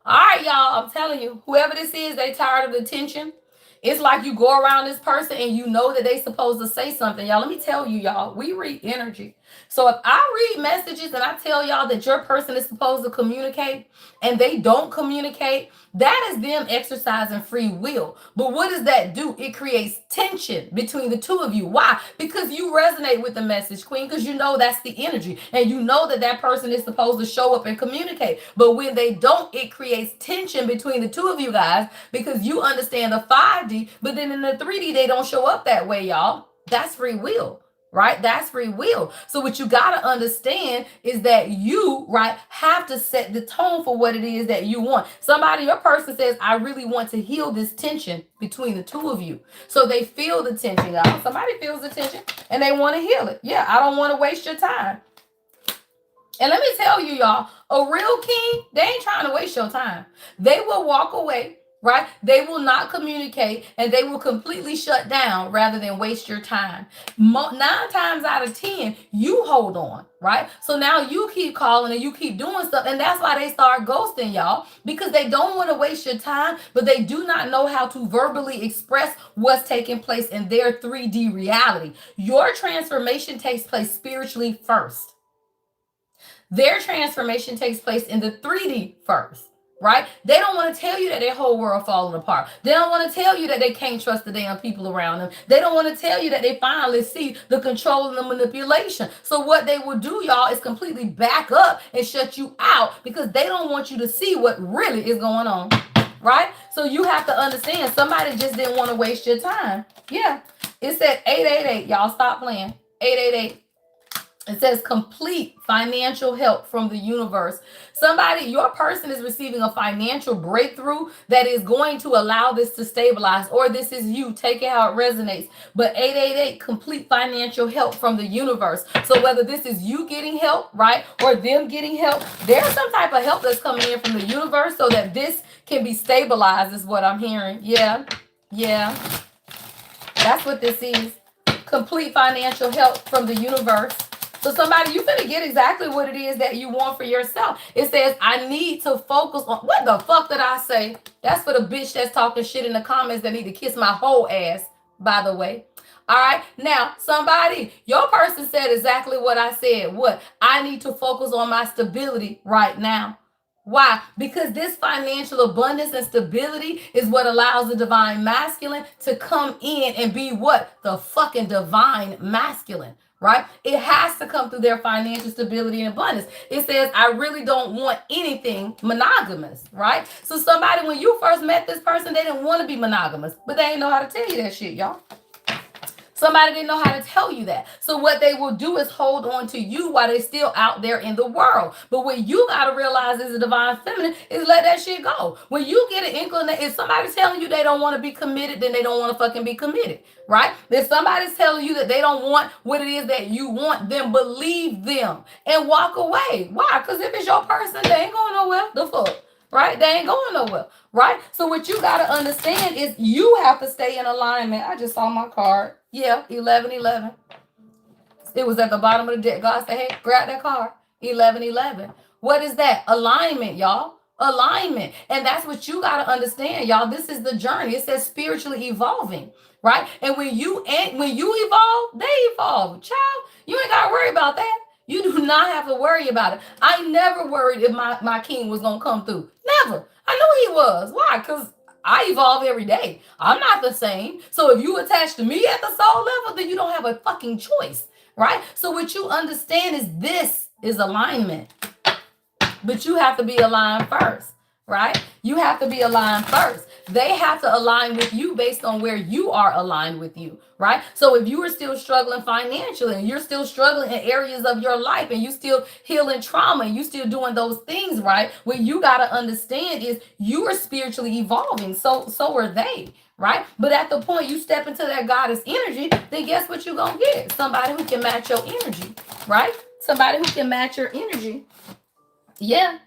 All right, y'all, I'm telling you, whoever this is, they tired of the tension. It's like you go around this person and you know that they supposed to say something. Y'all, let me tell you, y'all, we read energy. So if I read messages and I tell y'all that your person is supposed to communicate and they don't communicate, that is them exercising free will. But what does that do? It creates tension between the two of you. Why? Because you resonate with the message, Queen, because you know that's the energy. And you know that that person is supposed to show up and communicate. But when they don't, it creates tension between the two of you guys because you understand the 5D, but then in the 3D, they don't show up that way, y'all. That's free will. Right? That's free will. So what you got to understand is that you, right, have to set the tone for what it is that you want. Somebody, your person says, I really want to heal this tension between the two of you. So they feel the tension, y'all. Somebody feels the tension and they want to heal it. Yeah, I don't want to waste your time. And let me tell you, y'all, a real king, they ain't trying to waste your time. They will walk away. Right? They will not communicate and they will completely shut down rather than waste your time. 9 times out of 10, you hold on, right? So now you keep calling and you keep doing stuff. And that's why they start ghosting, y'all, because they don't want to waste your time, but they do not know how to verbally express what's taking place in their 3D reality. Your transformation takes place spiritually first. Their transformation takes place in the 3D first. Right? They don't want to tell you that their whole world falling apart. They don't want to tell you that they can't trust the damn people around them. They don't want to tell you that they finally see the control and the manipulation. So what they will do, y'all, is completely back up and shut you out because they don't want you to see what really is going on. Right? So you have to understand somebody just didn't want to waste your time. Yeah. It said 888. Y'all stop playing. 888. It says complete financial help from the universe. Somebody, your person is receiving a financial breakthrough that is going to allow this to stabilize, or this is you. Take it how it resonates. But 888, complete financial help from the universe. So whether this is you getting help, right, or them getting help, there's some type of help that's coming in from the universe so that this can be stabilized is what I'm hearing. Yeah. Yeah. That's what this is. Complete financial help from the universe. So somebody, you finna get exactly what it is that you want for yourself. It says, I need to focus on, what the fuck did I say? That's for the bitch that's talking shit in the comments that need to kiss my whole ass, by the way. All right. Now, somebody, your person said exactly what I said. What? I need to focus on my stability right now. Why? Because this financial abundance and stability is what allows the divine masculine to come in and be what? The fucking divine masculine, right? It has to come through their financial stability and abundance. It says, I really don't want anything monogamous, right? So somebody, when you first met this person, they didn't want to be monogamous, but they didn't know how to tell you that shit, y'all. Somebody didn't know how to tell you that. So what they will do is hold on to you while they're still out there in the world. But what you got to realize as a divine feminine is let that shit go. When you get an inclination, if somebody's telling you they don't want to be committed, then they don't want to fucking be committed, right? If somebody's telling you that they don't want what it is that you want, then believe them and walk away. Why? Because if it's your person, they ain't going nowhere. The fuck? Right? They ain't going nowhere. Right? So what you got to understand is you have to stay in alignment. I just saw my card. Yeah, 1111. It was at the bottom of the deck. God said, hey, grab that card. 1111. What is that? Alignment, y'all. Alignment. And that's what you got to understand, y'all. This is the journey. It says spiritually evolving, right? And when you evolve, they evolve. Child, you ain't got to worry about that. You do not have to worry about it. I never worried if my king was going to come through. Never. I knew he was. Why? Because I evolve every day. I'm not the same. So if you attach to me at the soul level, then you don't have a fucking choice, right? So what you understand is this is alignment. But you have to be aligned first, right? You have to be aligned first. They have to align with you based on where you are aligned with you, right? So if you are still struggling financially and you're still struggling in areas of your life and you still healing trauma and you still doing those things, right? What you got to understand is you are spiritually evolving. So are they, right? But at the point you step into that goddess energy, then guess what you're going to get? Somebody who can match your energy, right? Somebody who can match your energy. Yeah.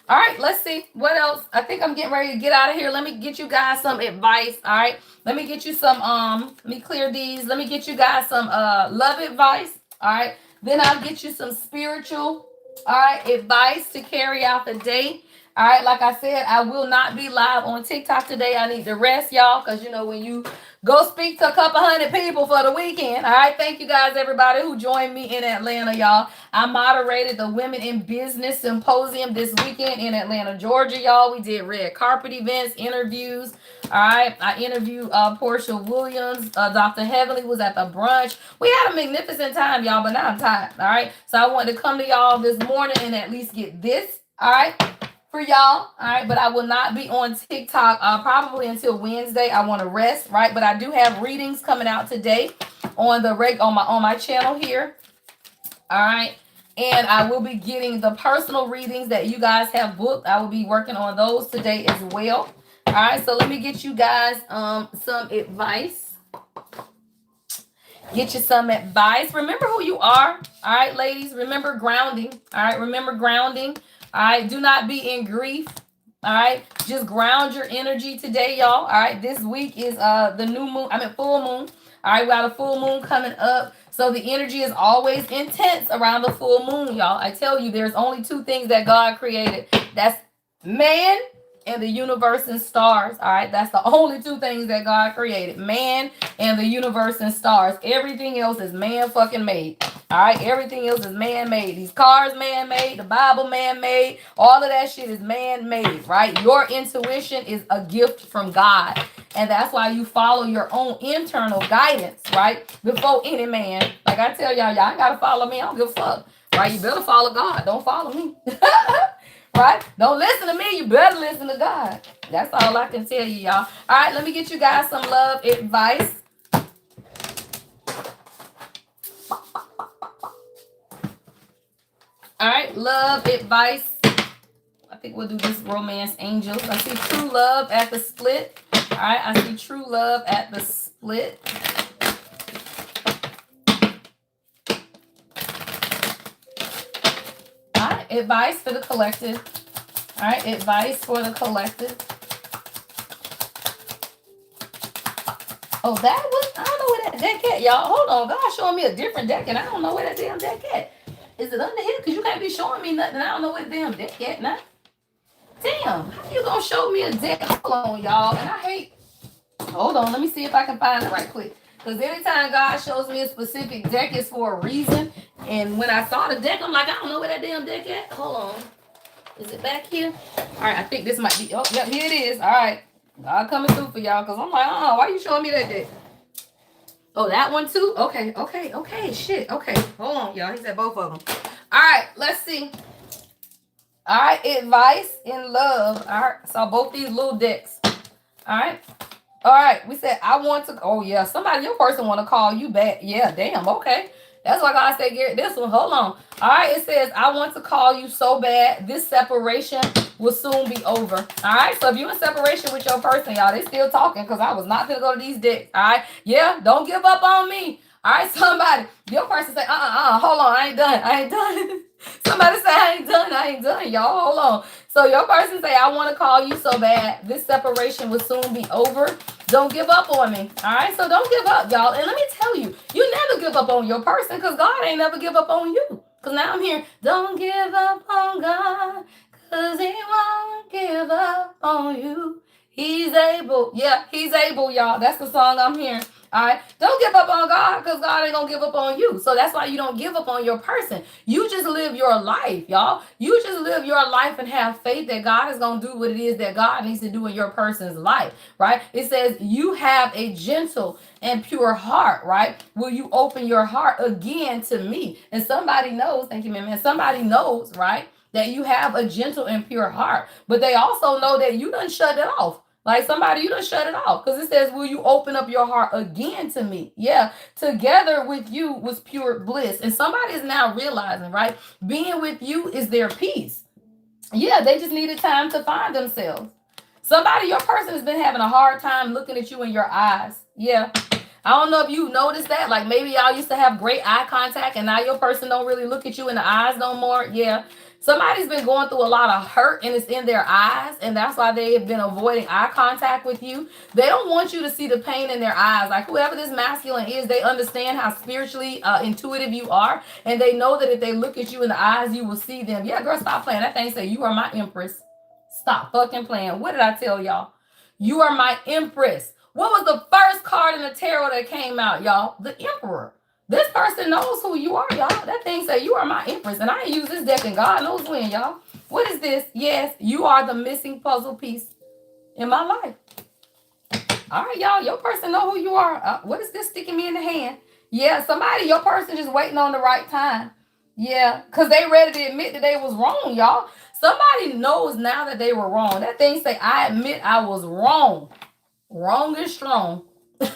All right, let's see what else. I think I'm getting ready to get out of here. Let me get you guys some advice. All right, let me get you some let me clear these. Let me get you guys some love advice. All right, then I'll get you some spiritual advice to carry out the day. All right, like I said, I will not be live on TikTok today. I need to rest, y'all, because you know when you go speak to a couple hundred people for the weekend. All right, thank you guys, everybody who joined me in Atlanta, y'all. I moderated the Women in Business Symposium this weekend in Atlanta, Georgia, y'all. We did red carpet events, interviews. All right, I interviewed Portia Williams. Dr. Heavenly was at the brunch. We had a magnificent time, y'all, but now I'm tired. All right, so I wanted to come to y'all this morning and at least get this. All right. For y'all, all right, but I will not be on TikTok probably until Wednesday. I want to rest, right? But I do have readings coming out today on the on my channel here, all right. And I will be getting the personal readings that you guys have booked. I will be working on those today as well. All right, so let me get you guys some advice. Get you some advice. Remember who you are, all right, ladies. Remember grounding, all right. Remember grounding. All right, do not be in grief. All right, just ground your energy today, y'all. All right, this week is the new moon. Full moon. All right, we got a full moon coming up. So the energy is always intense around the full moon, y'all. I tell you, there's only two things that God created. That's man and the universe and stars. All right, that's the only two things that God created. Man and the universe and stars. Everything else is man fucking made. All right, everything else is man-made. These cars man-made, the Bible man-made, all of that shit is man-made, right? Your intuition is a gift from God. And that's why you follow your own internal guidance, right? Before any man. Like I tell y'all ain't got to follow me. I don't give a fuck, right? You better follow God. Don't follow me. Right? Don't listen to me. You better listen to God. That's all I can tell you, y'all. All right, let me get you guys some love advice. All right, love advice. I think we'll do this romance angels. I see true love at the split. All right, I see true love at the split. All right, advice for the collective. All right, advice for the collective. Oh, that was, I don't know where that deck at, y'all. Hold on, God's showing me a different deck, and I don't know where that damn deck at. Is it under here? Because you can't be showing me nothing. I don't know where the damn deck at now. Damn, how you gonna show me a deck? Hold on, y'all. And I hate. Hold on, let me see if I can find it right quick. Because anytime God shows me a specific deck, it's for a reason. And when I saw the deck, I'm like, I don't know where that damn deck at. Hold on. Is it back here? All right, I think this might be. Oh, yep, here it is. All right. God coming through for y'all, because I'm like, why you showing me that deck? Oh, that one too? Okay. Shit. Okay. Hold on, y'all. He said both of them. All right, let's see. All right, advice in love. All right, saw both these little decks. All right. All right, we said, I want to, oh yeah, somebody, your person want to call you back. Yeah, damn, okay. That's why God said, Garrett, this one, hold on. All right, it says, I want to call you so bad. This separation will soon be over. All right, so if you're in separation with your person, y'all, they still talking because I was not going to go to these decks. All right, yeah, don't give up on me. All right, somebody, your person say, hold on, I ain't done. Somebody say, I ain't done, y'all, hold on. So your person say, I want to call you so bad. This separation will soon be over. Don't give up on me. All right, so don't give up, y'all. And let me tell you, you never give up on your person because God ain't never give up on you. Because now I'm hearing, don't give up on God because he won't give up on you. He's able. Yeah, he's able, y'all. That's the song I'm hearing. All right. Don't give up on God because God ain't going to give up on you. So that's why you don't give up on your person. You just live your life, y'all. You just live your life and have faith that God is going to do what it is that God needs to do in your person's life, right? It says you have a gentle and pure heart, right? Will you open your heart again to me? And somebody knows, thank you, man. Somebody knows, right, that you have a gentle and pure heart. But they also know that you done shut it off. Like somebody, you done shut it off. Because it says, will you open up your heart again to me? Yeah. Together with you was pure bliss. And somebody is now realizing, right? Being with you is their peace. Yeah, they just needed time to find themselves. Somebody, your person has been having a hard time looking at you in your eyes. Yeah. I don't know if you noticed that. Like maybe y'all used to have great eye contact and now your person don't really look at you in the eyes no more. Yeah. Somebody's been going through a lot of hurt and it's in their eyes, and that's why they have been avoiding eye contact with you. They don't want you to see the pain in their eyes. Like whoever this masculine is, they understand how spiritually intuitive you are, and they know that if they look at you in the eyes, you will see them. Yeah, girl, stop playing. That thing say, you are my empress. Stop fucking playing. What did I tell y'all? You are my empress. What was the first card in the tarot that came out, y'all? The Emperor. This person knows who you are, y'all. That thing say you are my empress. And I ain't use this deck and God knows when, y'all. What is this? Yes, you are the missing puzzle piece in my life. All right, y'all. Your person know who you are. What is this sticking me in the hand? Yeah, somebody, your person just waiting on the right time. Yeah, because they ready to admit that they was wrong, y'all. Somebody knows now that they were wrong. That thing say, I admit I was wrong. Wrong is strong.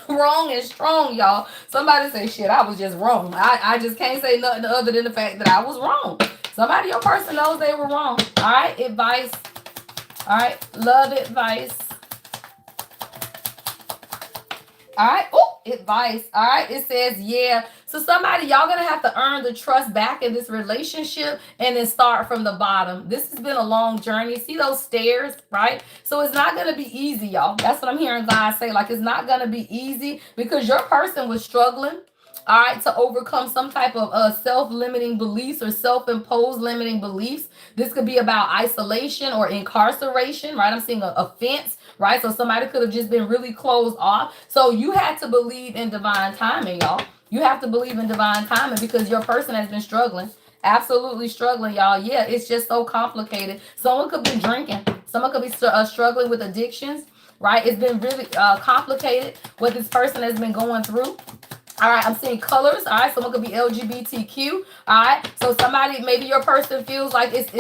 Wrong is strong, y'all. Somebody say, shit, I was just wrong. I just can't say nothing other than the fact that I was wrong. Somebody, your person knows they were wrong. All right, advice. All right, love advice. All right, oh, advice. All right, it says, yeah. So somebody, y'all gonna have to earn the trust back in this relationship and then start from the bottom. This has been a long journey. See those stairs, right? So it's not gonna be easy, y'all. That's what I'm hearing God say. Like it's not gonna be easy because your person was struggling, all right, to overcome some type of self-limiting beliefs or self-imposed limiting beliefs. This could be about isolation or incarceration, right? I'm seeing an offense, right? So somebody could have just been really closed off. So you had to believe in divine timing, y'all. You have to believe in divine timing because your person has been struggling. Absolutely struggling, y'all. Yeah, it's just so complicated. Someone could be drinking. Someone could be struggling with addictions, right? It's been really complicated what this person has been going through. All right, I'm seeing colors. All right, someone could be LGBTQ. All right, so somebody, maybe your person feels like it's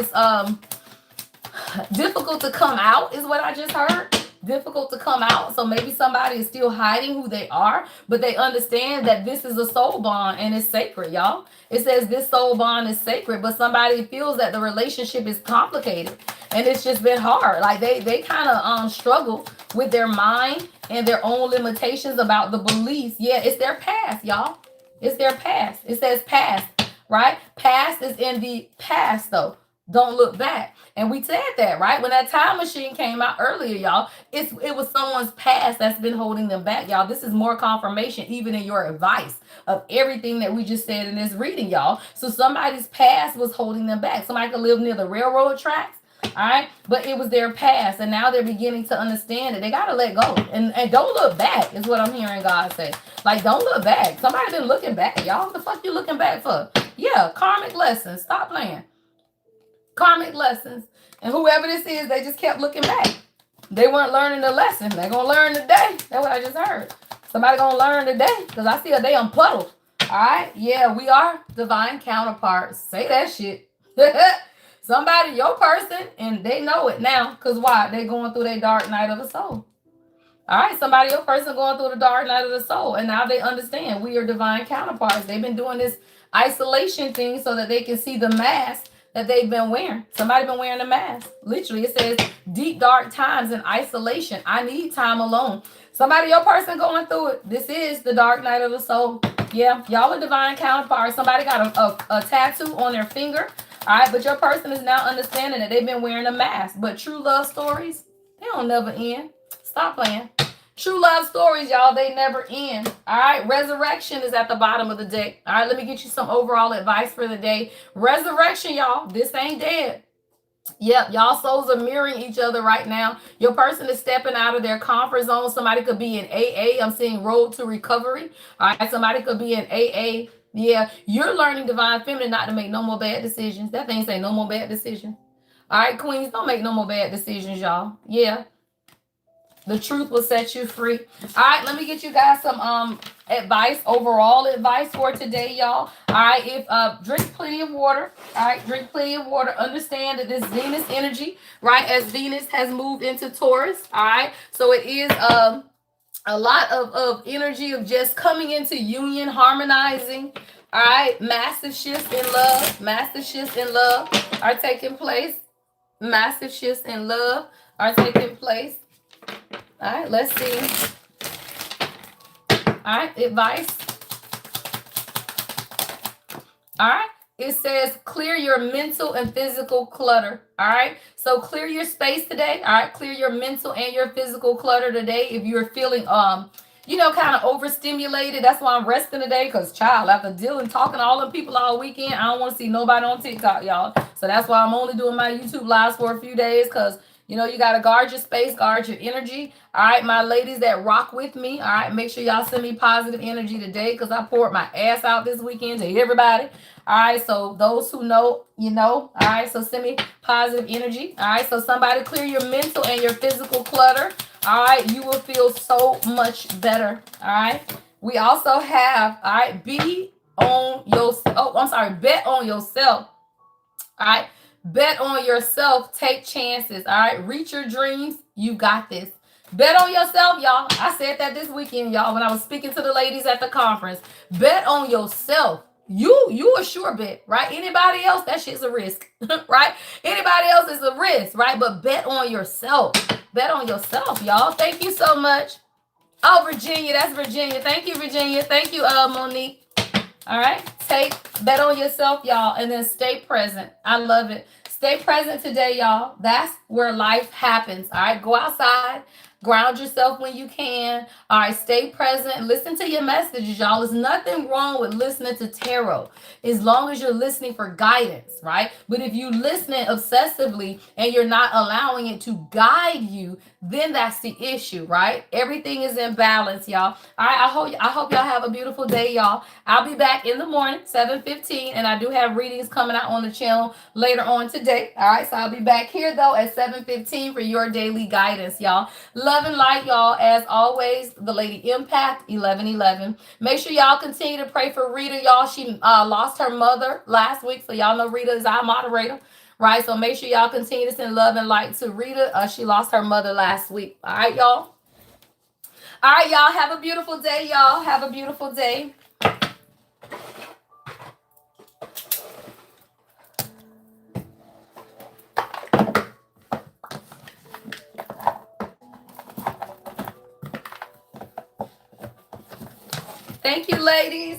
difficult to come out is what I just heard. Difficult to come out. So maybe somebody is still hiding who they are, but they understand that this is a soul bond and it's sacred, y'all. It says this soul bond is sacred, but somebody feels that the relationship is complicated and it's just been hard. Like they kind of struggle with their mind and their own limitations about the beliefs. Yeah, it's their past, y'all. It's their past. It says past, right? Past is in the past, though. Don't look back. And we said that, right? When that time machine came out earlier, y'all, it was someone's past that's been holding them back, y'all. This is more confirmation, even in your advice of everything that we just said in this reading, y'all. So somebody's past was holding them back. Somebody could live near the railroad tracks, all right? But it was their past, and now they're beginning to understand it. They got to let go. And don't look back is what I'm hearing God say. Like, don't look back. Somebody been looking back, y'all. What the fuck you looking back for? Yeah, karmic lessons. Stop playing. Karmic lessons. And whoever this is, they just kept looking back. They weren't learning the lesson. They're going to learn today. That's what I just heard. Somebody going to learn today because I see a damn puddle. All right? Yeah, we are divine counterparts. Say that shit. Somebody, your person, and they know it now. Because why? They going through their dark night of the soul. All right, somebody, your person going through the dark night of the soul. And now they understand we are divine counterparts. They've been doing this isolation thing so that they can see the mask that they've been wearing. Somebody been wearing a mask. Literally, it says deep, dark times in isolation. I need time alone. Somebody, your person going through it. This is the dark night of the soul. Yeah, y'all are divine counterparts. Somebody got a tattoo on their finger. All right, but your person is now understanding that they've been wearing a mask. But true love stories, they don't never end. Stop playing. True love stories, y'all, they never end. All right, resurrection is at the bottom of the deck. All right, let me get you some overall advice for the day. Resurrection, y'all, this ain't dead. Yep, y'all souls are mirroring each other right now. Your person is stepping out of their comfort zone. Somebody could be in AA. I'm seeing road to recovery. All right, somebody could be in AA. Yeah, you're learning divine feminine not to make no more bad decisions. That thing say no more bad decisions. All right, queens, don't make no more bad decisions, y'all. Yeah. The truth will set you free. All right, let me get you guys some advice, overall advice for today, y'all. All right, drink plenty of water. All right, drink plenty of water. Understand that this Venus energy, right, as Venus has moved into Taurus. All right, so it is a lot of energy of just coming into union, harmonizing. All right, massive shifts in love. Massive shifts in love are taking place. Massive shifts in love are taking place. All right, let's see. All right, advice. All right, it says clear your mental and physical clutter. All right, so clear your space today. All right, clear your mental and your physical clutter today. If you're feeling kind of overstimulated, that's why I'm resting today. Because child, after dealing, talking to all them people all weekend, I don't want to see nobody on TikTok, y'all. So that's why I'm only doing my YouTube lives for a few days. Because you got to guard your space, guard your energy. All right, my ladies that rock with me. All right, make sure y'all send me positive energy today because I poured my ass out this weekend to everybody. All right, so those who know, All right, so send me positive energy. All right, so somebody clear your mental and your physical clutter. All right, you will feel so much better. All right, we also have, all right, bet on yourself. All right. Bet on yourself. Take chances. All right. Reach your dreams. You got this. Bet on yourself, y'all. I said that this weekend, y'all, when I was speaking to the ladies at the conference. Bet on yourself. You a sure bet, right? Anybody else, that shit's a risk, right? Anybody else is a risk, right? But bet on yourself. Bet on yourself, y'all. Thank you so much. Oh, Virginia. That's Virginia. Thank you, Virginia. Thank you, Monique. All right. Bet on yourself, y'all, and then stay present. I love it. Stay present today, y'all. That's where life happens. All right. Go outside. Ground yourself when you can. All right. Stay present. Listen to your messages, y'all. There's nothing wrong with listening to tarot as long as you're listening for guidance, right? But if you listening obsessively and you're not allowing it to guide you, then that's the issue, right? Everything is in balance, y'all. All right. I hope y'all have a beautiful day, y'all. I'll be back in the morning, 7:15, and I do have readings coming out on the channel later on today. All right. So I'll be back here though at 7:15 for your daily guidance, y'all. Love and light, y'all. As always, the Lady Empath 1111. Make sure y'all continue to pray for Rita, y'all. She lost her mother last week, so y'all know Rita is our moderator, right? So make sure y'all continue to send love and light to Rita. She lost her mother last week. All right, y'all. All right, y'all. Have a beautiful day, y'all. Have a beautiful day. Thank you, ladies.